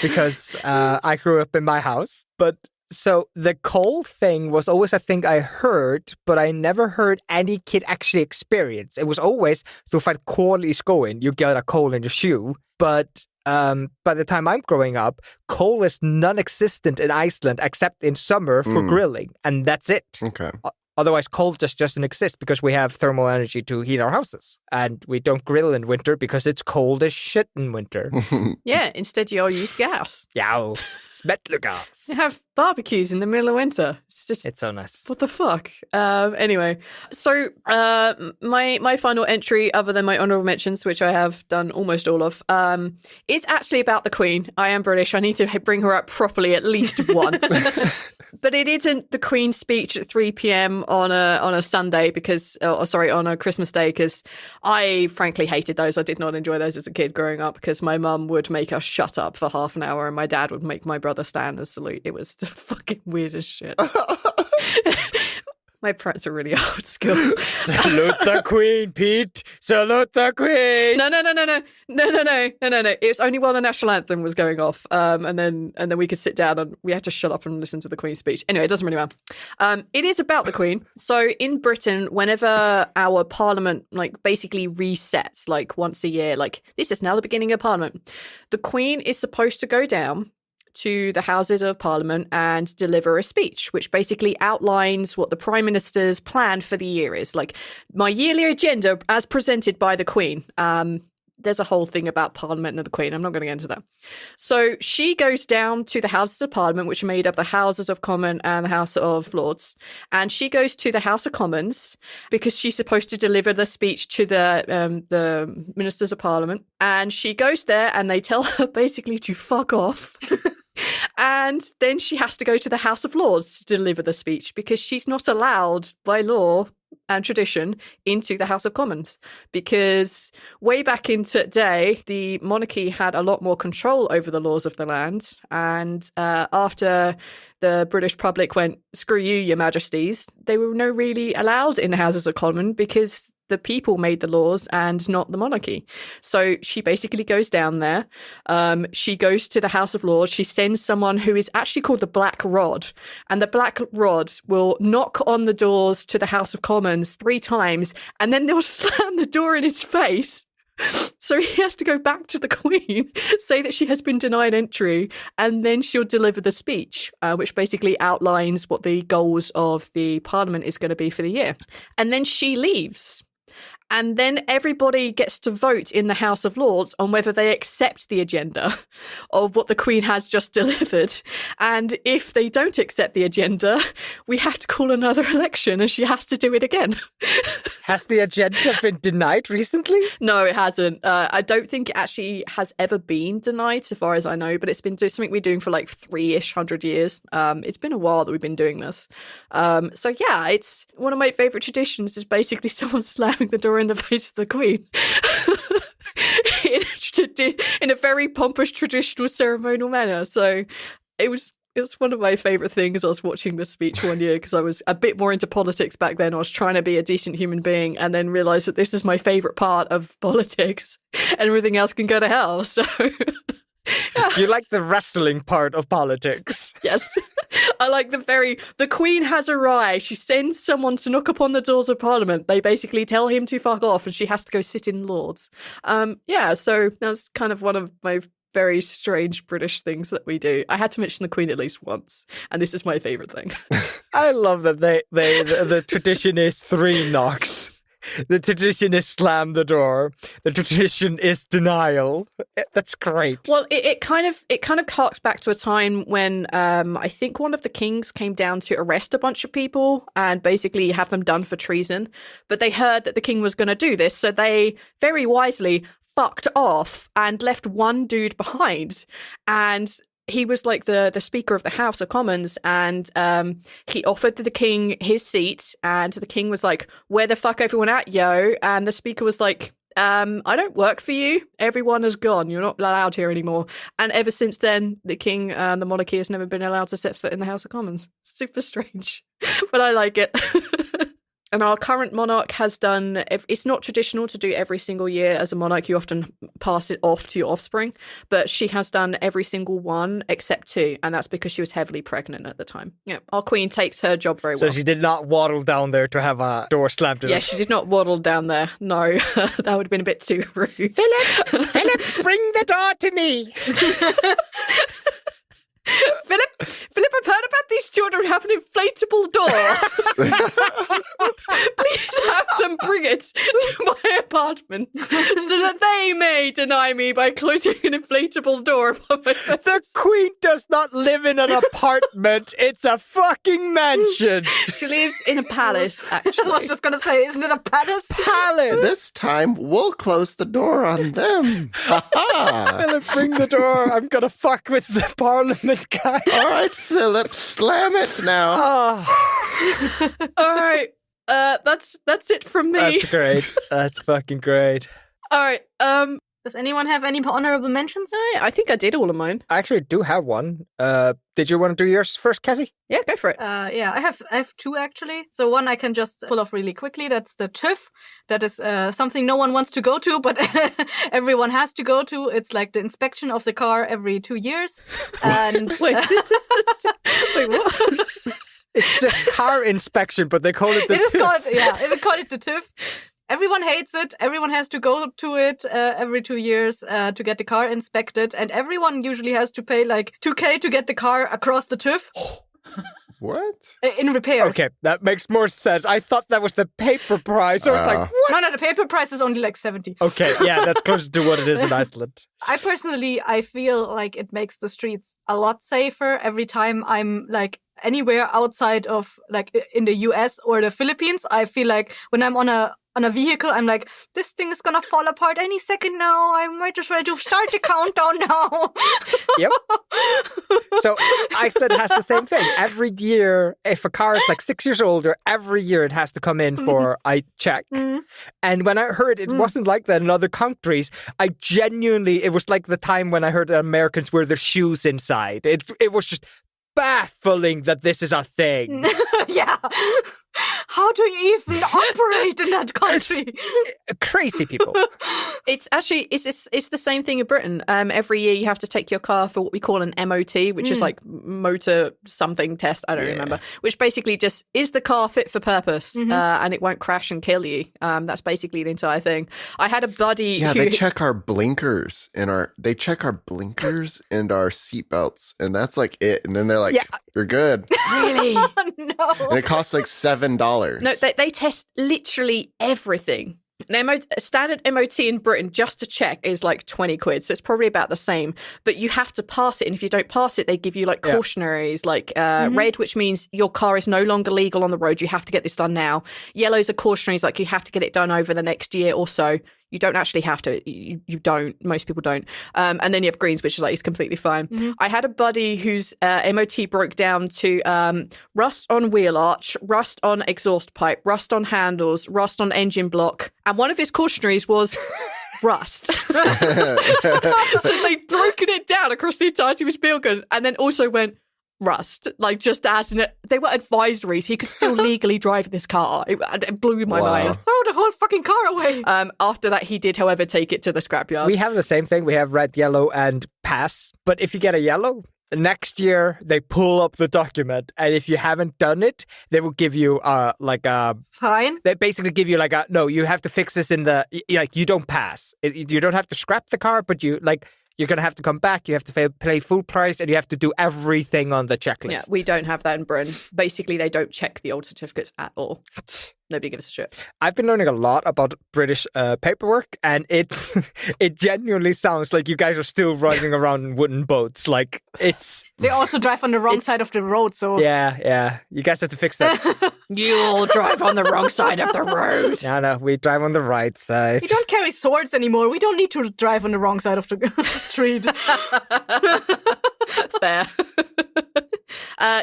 because I grew up in my house. But so the coal thing was always a thing I heard, but I never heard any kid actually experience. It was always, so if coal is going, you get a coal in your shoe. But by the time I'm growing up, coal is non-existent in Iceland except in summer for grilling. And that's it. Okay. Otherwise, coal just doesn't exist because we have thermal energy to heat our houses. And we don't grill in winter because it's cold as shit in winter. Yeah, instead you all use gas. Yow, smetlugas. You have barbecues in the middle of winter. It's so nice. What the fuck? Anyway, so my final entry, other than my honorable mentions, which I have done almost all of, is actually about the Queen. I am British. I need to bring her up properly at least once. But it isn't the Queen's speech at 3 p.m. on a Sunday because, on a Christmas Day, because I frankly hated those. I did not enjoy those as a kid growing up because my mum would make us shut up for half an hour and my dad would make my brother stand and salute. It was fucking weird as shit. My parents are really old school. Salute the Queen, Pete. Salute the Queen. No. It was only while the national anthem was going off, and then we could sit down and we had to shut up and listen to the Queen's speech. Anyway, it doesn't really matter. It is about the Queen. So in Britain, whenever our Parliament basically resets once a year, this is now the beginning of Parliament, the Queen is supposed to go down to the Houses of Parliament and deliver a speech, which basically outlines what the Prime Minister's plan for the year is. My yearly agenda as presented by the Queen. There's a whole thing about Parliament and the Queen. I'm not going to get into that. So she goes down to the Houses of Parliament, which are made up of the Houses of Commons and the House of Lords. And she goes to the House of Commons because she's supposed to deliver the speech to the Ministers of Parliament. And she goes there and they tell her basically to fuck off. And then she has to go to the House of Lords to deliver the speech because she's not allowed by law and tradition into the House of Commons, because way back in today, the monarchy had a lot more control over the laws of the land. And after the British public went, screw you, your majesties, they were no really allowed in the Houses of Commons because the people made the laws and not the monarchy. So she basically goes down there. She goes to the House of Lords. She sends someone who is actually called the Black Rod. And the Black Rod will knock on the doors to the House of Commons 3 times, and then they'll slam the door in his face. So he has to go back to the Queen, say that she has been denied entry, and then she'll deliver the speech, which basically outlines what the goals of the Parliament is going to be for the year. And then she leaves. And then everybody gets to vote in the House of Lords on whether they accept the agenda of what the Queen has just delivered. And if they don't accept the agenda, we have to call another election and she has to do it again. Has the agenda been denied recently? No, it hasn't. I don't think it actually has ever been denied, so far as I know, but it's been something we're doing for 300 years. It's been a while that we've been doing this. So yeah, it's one of my favourite traditions is basically someone slamming the door in the face of the Queen. in a very pompous, traditional, ceremonial manner. So it was one of my favourite things. I was watching this speech one year because I was a bit more into politics back then. I was trying to be a decent human being and then realised that this is my favourite part of politics and everything else can go to hell. So You like the wrestling part of politics. Yes. I like the Queen has arrived. She sends someone to knock upon the doors of Parliament. They basically tell him to fuck off and she has to go sit in Lords. So that's kind of one of my very strange British things that we do. I had to mention the Queen at least once, and this is my favourite thing. I love that the tradition is 3 knocks. The tradition is slam the door. The tradition is denial. That's great. Well, it kind of harks back to a time when I think one of the kings came down to arrest a bunch of people and basically have them done for treason. But they heard that the king was going to do this, so they very wisely fucked off and left one dude behind. And he was like the Speaker of the House of Commons, and he offered the king his seat, and the king was like, "Where the fuck everyone at, yo?" And the Speaker was like, "I don't work for you. Everyone has gone. You're not allowed here anymore." And ever since then, the king, the monarchy has never been allowed to set foot in the House of Commons. Super strange, but I like it. And our current monarch has done, it's not traditional to do every single year as a monarch. You often pass it off to your offspring. But she has done every single one except 2. And that's because she was heavily pregnant at the time. Yeah, our queen takes her job very well. So she did not waddle down there to have a door slammed in her. Yeah, she did not waddle down there. No, that would have been a bit too rude. Philip, bring the door to me. Philip, I've heard about these children have an inflatable door. Please have them bring it to my apartment so that they may deny me by closing an inflatable door upon my face. The Queen does not live in an apartment. It's a fucking mansion. She lives in a palace, actually. I was just going to say, isn't it a palace? Palace. This time, we'll close the door on them. Ha-ha. Philip, bring the door. I'm going to fuck with the Parliament guy. All right, Philip, slam it now. Oh. All right. That's it from me. That's great. That's fucking great. All right. Does anyone have any honorable mentions? I think I did all of mine. I actually do have one. Did you want to do yours first, Cassie? Yeah, go for it. I have 2 actually. So one I can just pull off really quickly. That's the TÜV. That is something no one wants to go to, but everyone has to go to. It's like the inspection of the car every 2 years. And Wait, wait, what? It's just car inspection, but they call it the TÜV. We call it the TÜV. Everyone hates it. Everyone has to go to it every 2 years to get the car inspected. And everyone usually has to pay like 2K to get the car across the TÜV. What? In repairs. Okay, that makes more sense. I thought that was the paper price. I was like, what? No, the paper price is only like 70. Okay, yeah, that's close to what it is in Iceland. I feel like it makes the streets a lot safer every time I'm like anywhere outside of like in the US or the Philippines. I feel like when I'm on a vehicle, I'm like, this thing is gonna fall apart any second now. I might just ready to start the countdown now. Yep. So Iceland has the same thing. Every year, if a car is like 6 years older, every year it has to come in for a check. And when I heard it wasn't like that in other countries, it was like the time when I heard that Americans wear their shoes inside. It was just baffling that this is a thing. Yeah. How do you even operate in that country? Crazy people. It's actually it's the same thing in Britain. Every year you have to take your car for what we call an MOT, which is like motor something test. I don't remember. Which basically just is the car fit for purpose, and it won't crash and kill you. That's basically the entire thing. I had a buddy. Yeah, they check our blinkers and our seatbelts, and that's like it. And then they're like, "You're good." Really? No. And it costs like $7. No, they test literally everything. A standard MOT in Britain just to check is like 20 quid, so it's probably about the same. But you have to pass it, and if you don't pass it, they give you like cautionaries, like red, which means your car is no longer legal on the road. You have to get this done now. Yellows are cautionaries, like you have to get it done over the next year or so. You don't actually have to. You don't. Most people don't. And then you have greens, which is like, it's completely fine. I had a buddy whose MOT broke down to rust on wheel arch, rust on exhaust pipe, rust on handles, rust on engine block. And one of his cautionaries was rust. So they'd broken it down across the entirety of his vehicle, and then also went, rust, like just as they were advisories. He could still legally drive this car. It blew my mind. Throw the whole fucking car away. After that, he did, however, take it to the scrapyard. We have the same thing. We have red, yellow, and pass. But if you get a yellow, next year they pull up the document, and if you haven't done it, they will give you Fine. They basically give you no, you have to fix this in the you don't pass. You don't have to scrap the car, but you're going to have to come back. You have to pay full price, and you have to do everything on the checklist. Yeah, we don't have that in Britain. Basically, they don't check the old certificates at all. Nobody gives a shit. I've been learning a lot about British paperwork, and it genuinely sounds like you guys are still running around in wooden boats. They also drive on the wrong side of the road, so... Yeah. You guys have to fix that. You'll drive on the wrong side of the road. No, we drive on the right side. We don't carry swords anymore. We don't need to drive on the wrong side of the street. Fair.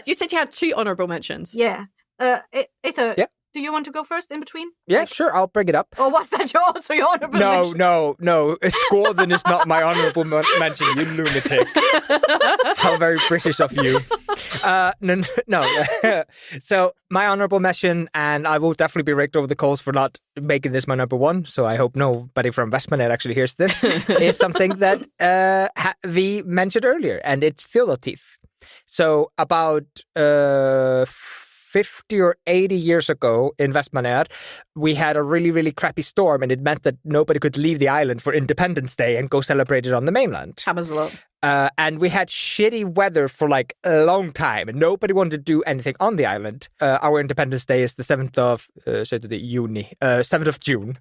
You said you had 2 honourable mentions. Yeah. Aether, yeah. Do you want to go first in between? Yeah, sure, I'll bring it up. Or was that also your honourable mention? No. Squadron is not my honourable mention, you lunatic. How very British of you. No. So, my honourable mention, and I will definitely be raked over the coals for not making this my number 1, so I hope nobody from Westmannair actually hears this, is something that we mentioned earlier, and it's Thylotith. So, about 50 or 80 years ago in Westmannair, we had a really, really crappy storm, and it meant that nobody could leave the island for Independence Day and go celebrate it on the mainland. Happens a lot. And we had shitty weather for a long time, and nobody wanted to do anything on the island. Our Independence Day is the 7th of June.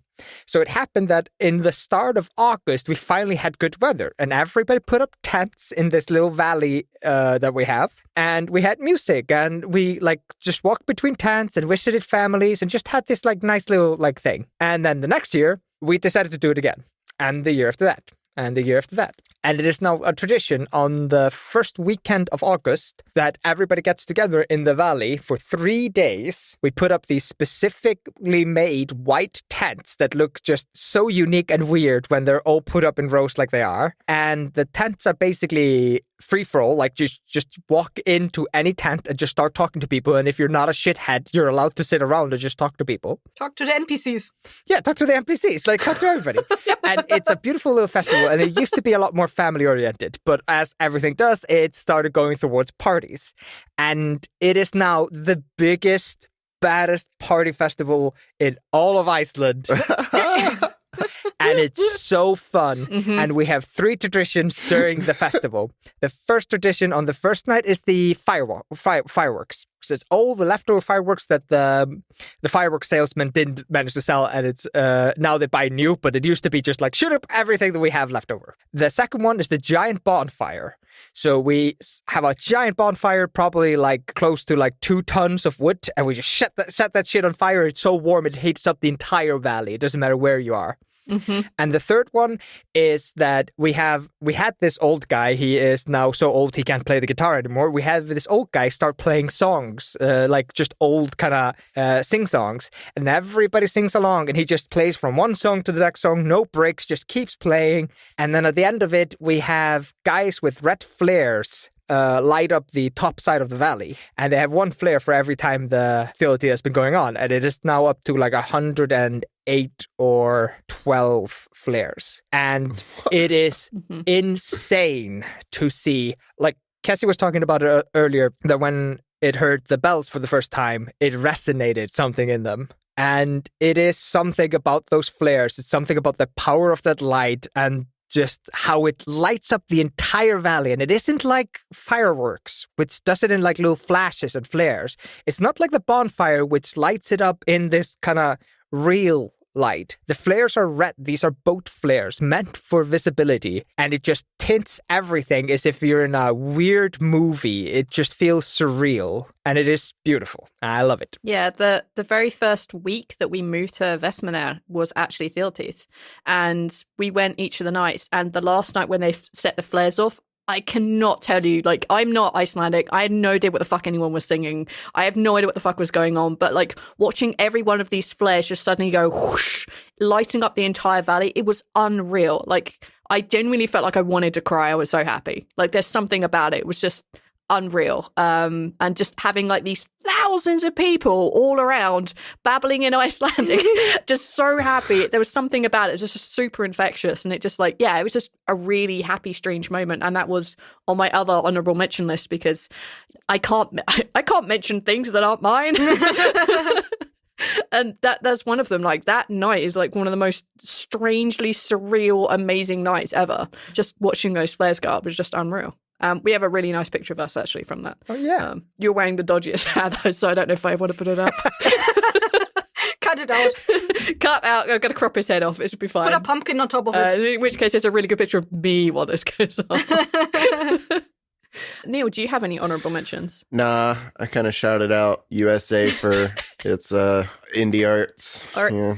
So it happened that in the start of August, we finally had good weather, and everybody put up tents in this little valley that we have, and we had music, and we just walked between tents and visited families and just had this nice little thing. And then the next year, we decided to do it again, and the year after that. And the year after that. And it is now a tradition on the first weekend of August that everybody gets together in the valley for 3 days. We put up these specifically made white tents that look just so unique and weird when they're all put up in rows like they are. And the tents are basically free-for-all, just walk into any tent and just start talking to people. And if you're not a shithead, you're allowed to sit around and just talk to people. Talk to the NPCs. Yeah, talk to the NPCs, talk to everybody. And it's a beautiful little festival, and it used to be a lot more family-oriented, but as everything does, it started going towards parties. And it is now the biggest, baddest party festival in all of Iceland. And it's so fun. Mm-hmm. And we have 3 traditions during the festival. The first tradition on the first night is the fireworks. So it's all the leftover fireworks that the fireworks salesman didn't manage to sell, and it's now they buy new, but it used to be just shoot up everything that we have left over. The second one is the giant bonfire. So we have a giant bonfire, probably close to 2 tons of wood, and we just set that shit on fire. It's so warm it heats up the entire valley. It doesn't matter where you are. Mm-hmm. And the third one is that we had this old guy. He is now so old he can't play the guitar anymore. We had this old guy start playing songs, just old kind of sing-songs, and everybody sings along, and he just plays from one song to the next song, no breaks, just keeps playing. And then at the end of it, we have guys with red flares light up the top side of the valley, and they have 1 flare for every time the Thylotith has been going on, and it is now up to 108 or 12 flares, and it is insane to see. Cassie was talking about it earlier, that when it heard the bells for the first time, it resonated something in them. And it is something about those flares. It's something about the power of that light and just how it lights up the entire valley. And it isn't like fireworks, which does it in little flashes and flares. It's not like the bonfire, which lights it up in this kind of real light. The flares are red. These are boat flares meant for visibility, and it just tints everything as if you're in a weird movie. It just feels surreal, and it is beautiful. I love it. Yeah, the very first week that we moved to Vestmannair was actually Thylotith, and we went each of the nights, and the last night when they set the flares off, I cannot tell you, I'm not Icelandic. I had no idea what the fuck anyone was singing. I have no idea what the fuck was going on. But, watching every one of these flares just suddenly go whoosh, lighting up the entire valley, it was unreal. I genuinely felt like I wanted to cry. I was so happy. There's something about it. It was just unreal. And just having like these thousands of people all around babbling in Icelandic, just so happy. There was something about it. It was just super infectious. And it just like, yeah, it was just a really happy, strange moment. And that was on my other honorable mention list because I can't mention things that aren't mine. And that's one of them. Like that night is like one of the most strangely surreal, amazing nights ever. Just watching those flares go up was just unreal. We have a really nice picture of us actually from that. Oh yeah. You're wearing the dodgiest hat though, so I don't know if I want to put it up. Cut it out. Cut out. I'm going to crop his head off. It should be fine. Put a pumpkin on top of it. In which case, it's a really good picture of me while this goes on. Neil, do you have any honorable mentions? Nah, I kind of shouted out USA for its indie arts.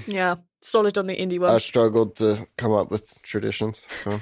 Yeah, solid on the indie one. I struggled to come up with traditions, so.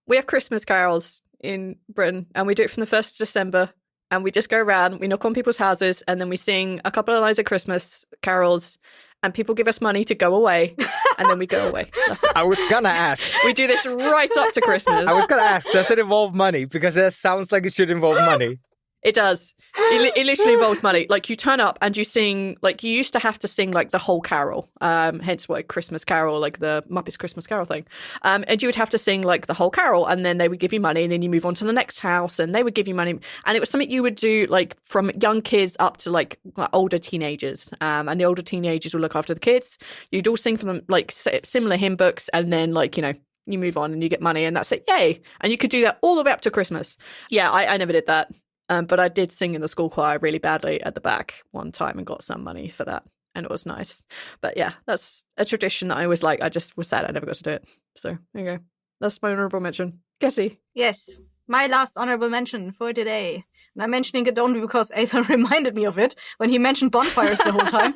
We have Christmas carols in Britain, and we do it from the 1st of December, and we just go around, we knock on people's houses, and then we sing a couple of lines of Christmas carols, and people give us money to go away, and then we go away. That's it. I was gonna ask. We do this right up to Christmas. I was gonna ask, does it involve money? Because that sounds like it should involve money. It does. It literally involves money. Like you turn up and you sing, like you used to have to sing like the whole carol, hence why Christmas Carol, like the Muppets Christmas Carol thing. And you would have to sing like the whole carol and then they would give you money and then you move on to the next house and they would give you money. And it was something you would do like from young kids up to like older teenagers. And the older teenagers would look after the kids. You'd all sing from them like similar hymn books and then like, you know, you move on and you get money and that's it. Yay. And you could do that all the way up to Christmas. Yeah, I never did that. But I did sing in the school choir really badly at the back one time and got some money for that. And it was nice. But yeah, that's a tradition that I was like, I just was sad I never got to do it. So there you go. That's my honorable mention. Cassie. Yes. My last honorable mention for today. And I'm mentioning it only because Ethan reminded me of it when he mentioned bonfires the whole time.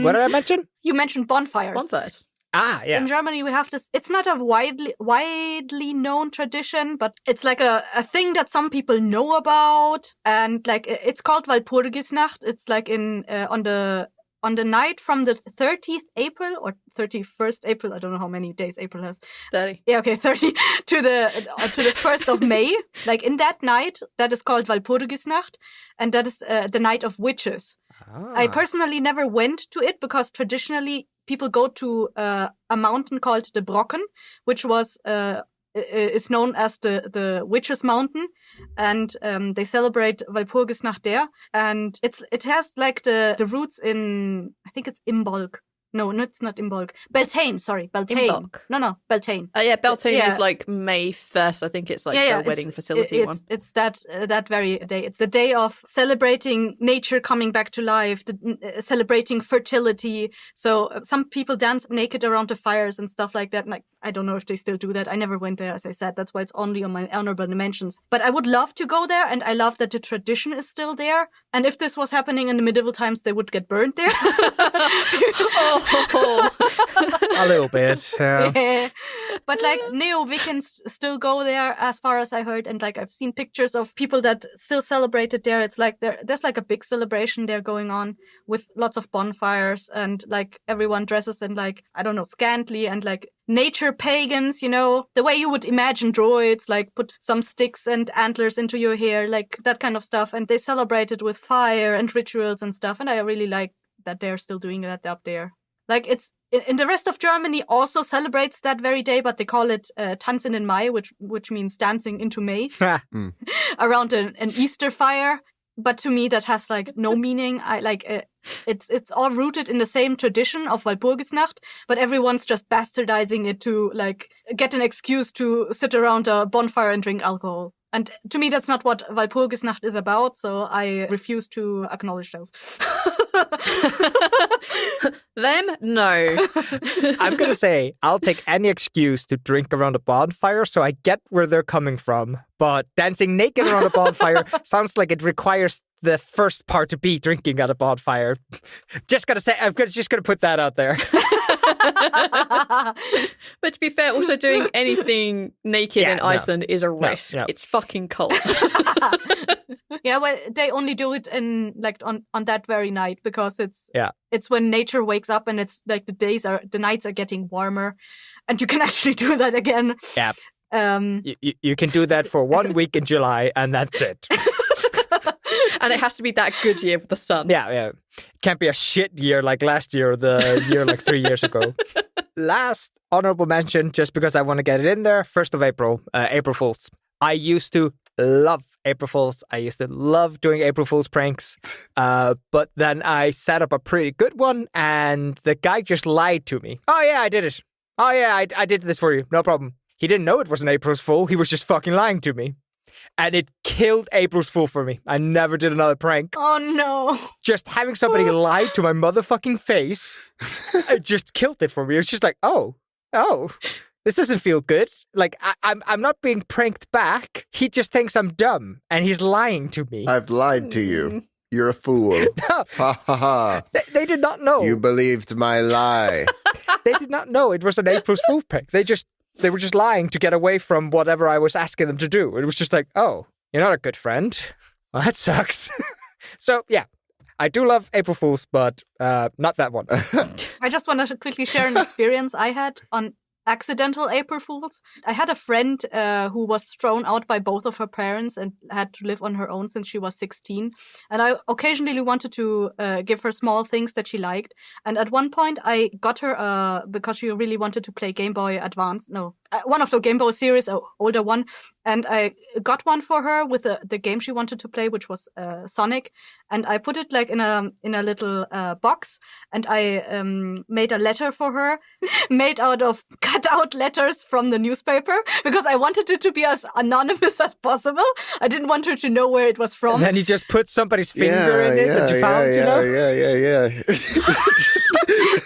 What did I mention? You mentioned bonfires. Bonfires. Ah, yeah. In Germany, we have this. It's not a widely known tradition, but it's like a thing that some people know about, and like it's called Walpurgisnacht. It's like in on the night from the 30th April or 31st April. I don't know how many days April has. 30. Yeah, okay, 30 to the 1st of May. Like in that night, that is called Walpurgisnacht, and that is the night of witches. Ah. I personally never went to it because traditionally people go to a mountain called the Brocken, which is known as the Witches' Mountain, and they celebrate Walpurgisnacht there. And it has like the roots in, I think it's Imbolc. No, it's not Imbolc. Beltane, sorry. Beltane. Imbolc. No, Beltane. Yeah, Beltane Yeah. is like May 1st. I think it's like the wedding facility one. It's that very day. It's the day of celebrating nature coming back to life, celebrating fertility. So some people dance naked around the fires and stuff like that. And I don't know if they still do that. I never went there, as I said. That's why it's only on my honorable mentions. But I would love to go there, and I love that the tradition is still there. And if this was happening in the medieval times, they would get burned there. A little bit. Yeah. Yeah. But like neo-Wiccans still go there, as far as I heard, and like I've seen pictures of people that still celebrate it there. It's like there's like a big celebration there going on with lots of bonfires, and like everyone dresses in like, I don't know, scantily, and like nature pagans, you know, the way you would imagine druids, like put some sticks and antlers into your hair, like that kind of stuff. And they celebrate it with fire and rituals and stuff. And I really like that they're still doing that up there. Like it's in the rest of Germany also celebrates that very day, but they call it Tanzen in Mai, which means dancing into May, around an Easter fire. But to me, that has like no meaning. I like it's all rooted in the same tradition of Walpurgisnacht, but everyone's just bastardizing it to like get an excuse to sit around a bonfire and drink alcohol. And to me, that's not what Walpurgisnacht is about, so I refuse to acknowledge those. Them? No. I'm going to say I'll take any excuse to drink around a bonfire, so I get where they're coming from. But dancing naked around a bonfire sounds like it requires the first part to be drinking at a bonfire. Just going to say, I'm just going to put that out there. But to be fair, also doing anything naked in Iceland is a risk. No. It's fucking cold. Yeah, well, they only do it in like on that very night because it's when nature wakes up and it's like the nights are getting warmer, and you can actually do that again. Yeah. You can do that for 1 week in July, and that's it. And it has to be that good year with the sun. Yeah. Can't be a shit year like last year or the year like 3 years ago. Last honorable mention, just because I want to get it in there, 1st of April, April Fools. I used to love April Fools. I used to love doing April Fools pranks. But then I set up a pretty good one, and the guy just lied to me. Oh, yeah, I did it. Oh, yeah, I did this for you. No problem. He didn't know it was an April's Fool. He was just fucking lying to me. And it killed April's Fool for me. I never did another prank. Oh, no. Just having somebody lie to my motherfucking face, it just killed it for me. It was just like, oh, this doesn't feel good. Like, I'm not being pranked back. He just thinks I'm dumb, and he's lying to me. I've lied to you. You're a fool. No. Ha ha ha. They did not know. You believed my lie. They did not know it was an April's Fool prank. They were just lying to get away from whatever I was asking them to do. It was just like, oh, you're not a good friend. Well, that sucks. So, yeah, I do love April Fools, but not that one. I just want to quickly share an experience I had on accidental April Fools. I had a friend who was thrown out by both of her parents and had to live on her own since she was 16. And I occasionally wanted to give her small things that she liked. And at one point, I got her, because she really wanted to play Game Boy Advance. No, one of the Game Boy series, an older one. And I got one for her with the game she wanted to play, which was Sonic. And I put it like in a little box. And I made a letter for her, made out of cut out letters from the newspaper, because I wanted it to be as anonymous as possible. I didn't want her to know where it was from. And then you just put somebody's finger in it that you found, you know? Yeah.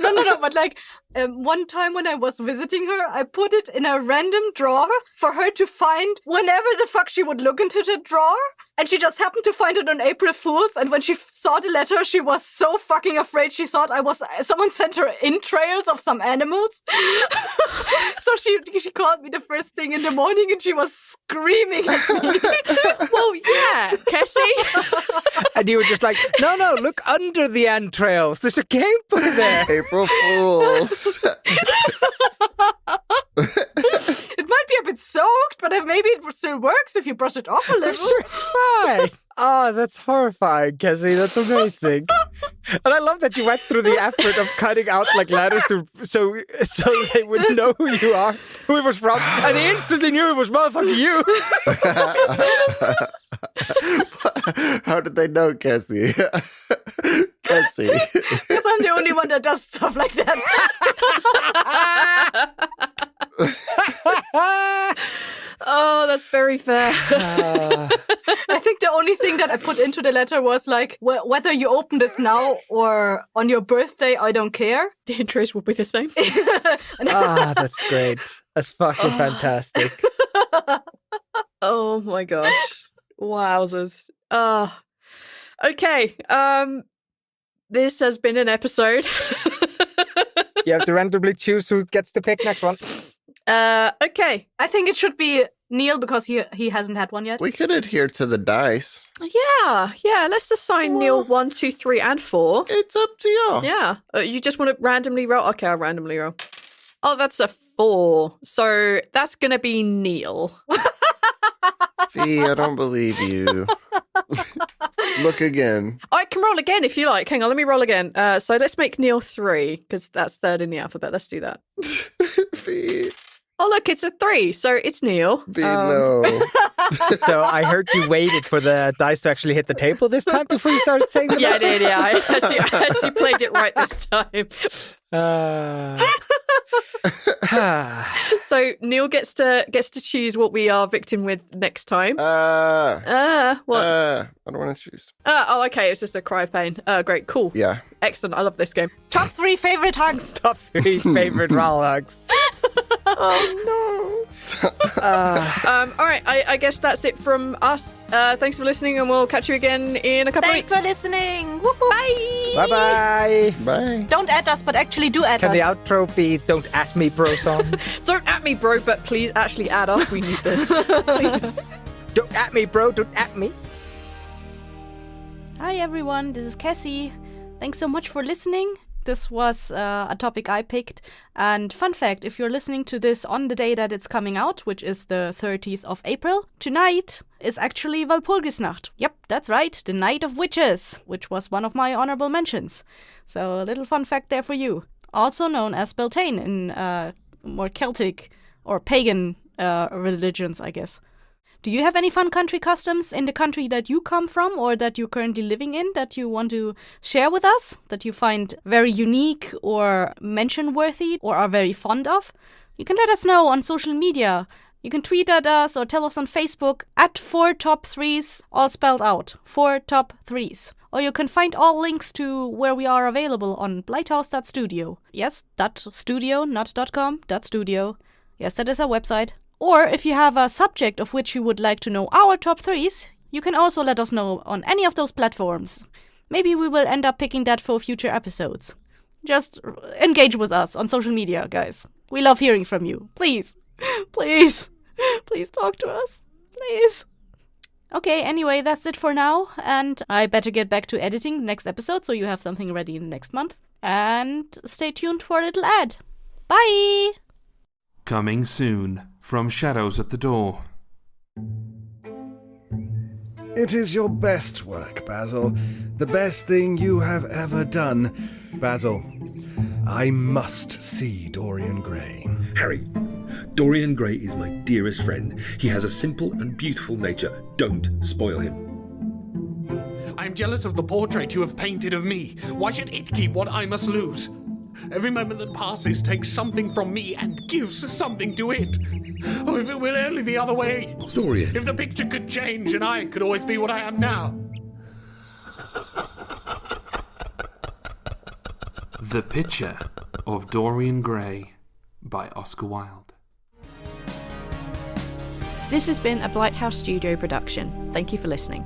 No, but like one time when I was visiting her, I put it in a random drawer for her to find whenever the fuck she would look into the drawer. And she just happened to find it on April Fool's. And when she saw the letter, she was so fucking afraid. She thought someone sent her entrails of some animals. So she called me the first thing in the morning and she was screaming at me. Well, yeah, Cassie. And you were just like, no, look under the entrails. There's a Game Boy there. April Fools. It might be a bit soaked, but maybe it still works if you brush it off a little. I'm sure it's fine. Oh, that's horrifying, Cassie. That's amazing. And I love that you went through the effort of cutting out like letters so they would know who you are, who it was from, and they instantly knew it was motherfucking you. How did they know, Cassie? Cassie. Because I'm the only one that does stuff like that. Oh, that's very fair. I think the only thing that I put into the letter was like, whether you open this now or on your birthday, I don't care. The interest will be the same. That's great. That's fucking fantastic. Oh my gosh. Wowzers. Okay. This has been an episode. You have to randomly choose who gets to pick next one. Okay. I think it should be Neil because he hasn't had one yet. We could adhere to the dice. Yeah. Let's assign Neil 1, 2, 3, and 4. It's up to you. Yeah. You just want to randomly roll? Okay, I'll randomly roll. Oh, that's a 4. So that's going to be Neil. Fee, I don't believe you. Look again. I can roll again if you like. Hang on, let me roll again. So let's make Neil 3, because that's third in the alphabet. Let's do that. Fee. Oh, look, it's a 3, so it's Neil. Fee, no. So I heard you waited for the dice to actually hit the table this time before you started saying the Yeah, I did, yeah. I actually played it right this time. So Neil gets to choose what we are victim with next time. What? I don't want to choose. Oh, okay. It's just a cry of pain. Great, cool. Yeah. Excellent. I love this game. Top 3 favorite hugs. Top 3 favorite roll hugs. Oh no. All right. I guess that's it from us. Thanks for listening, and we'll catch you again in a couple of weeks. Thanks for listening. Woo-hoo. Bye. Bye-bye. Bye. Don't add us, but actually do add Can us. the outro be Don't At Me Bro song? Don't at me, bro, but please actually add us. We need this. Please. Don't at me, bro. Don't at me. Hi everyone, this is Cassie. Thanks so much for listening. This was a topic I picked. And fun fact, if you're listening to this on the day that it's coming out, which is the 30th of April, tonight is actually Walpurgisnacht. Yep, that's right, the Night of Witches, which was one of my honorable mentions. So a little fun fact there for you. Also known as Beltane in more Celtic or pagan religions, I guess. Do you have any fun country customs in the country that you come from or that you're currently living in that you want to share with us, that you find very unique or mention-worthy or are very fond of? You can let us know on social media. You can tweet at us or tell us on Facebook at 4top3s, all spelled out, 4top3s. Or you can find all links to where we are available on Blighthouse.studio. Yes, .studio, not .com, .studio. Yes, that is our website. Or if you have a subject of which you would like to know our top 3s, you can also let us know on any of those platforms. Maybe we will end up picking that for future episodes. Just engage with us on social media, guys. We love hearing from you. Please, please, please talk to us. Please. Okay, anyway, that's it for now. And I better get back to editing the next episode so you have something ready in the next month. And stay tuned for a little ad. Bye! Coming soon from Shadows at the Door. It is your best work, Basil. The best thing you have ever done. Basil, I must see Dorian Gray. Harry, Dorian Gray is my dearest friend. He has a simple and beautiful nature. Don't spoil him. I am jealous of the portrait you have painted of me. Why should it keep what I must lose? Every moment that passes takes something from me and gives something to it. Oh, if it were only the other way. Dorian. If the picture could change and I could always be what I am now. The Picture of Dorian Gray by Oscar Wilde. This has been a Blighthouse Studio production. Thank you for listening.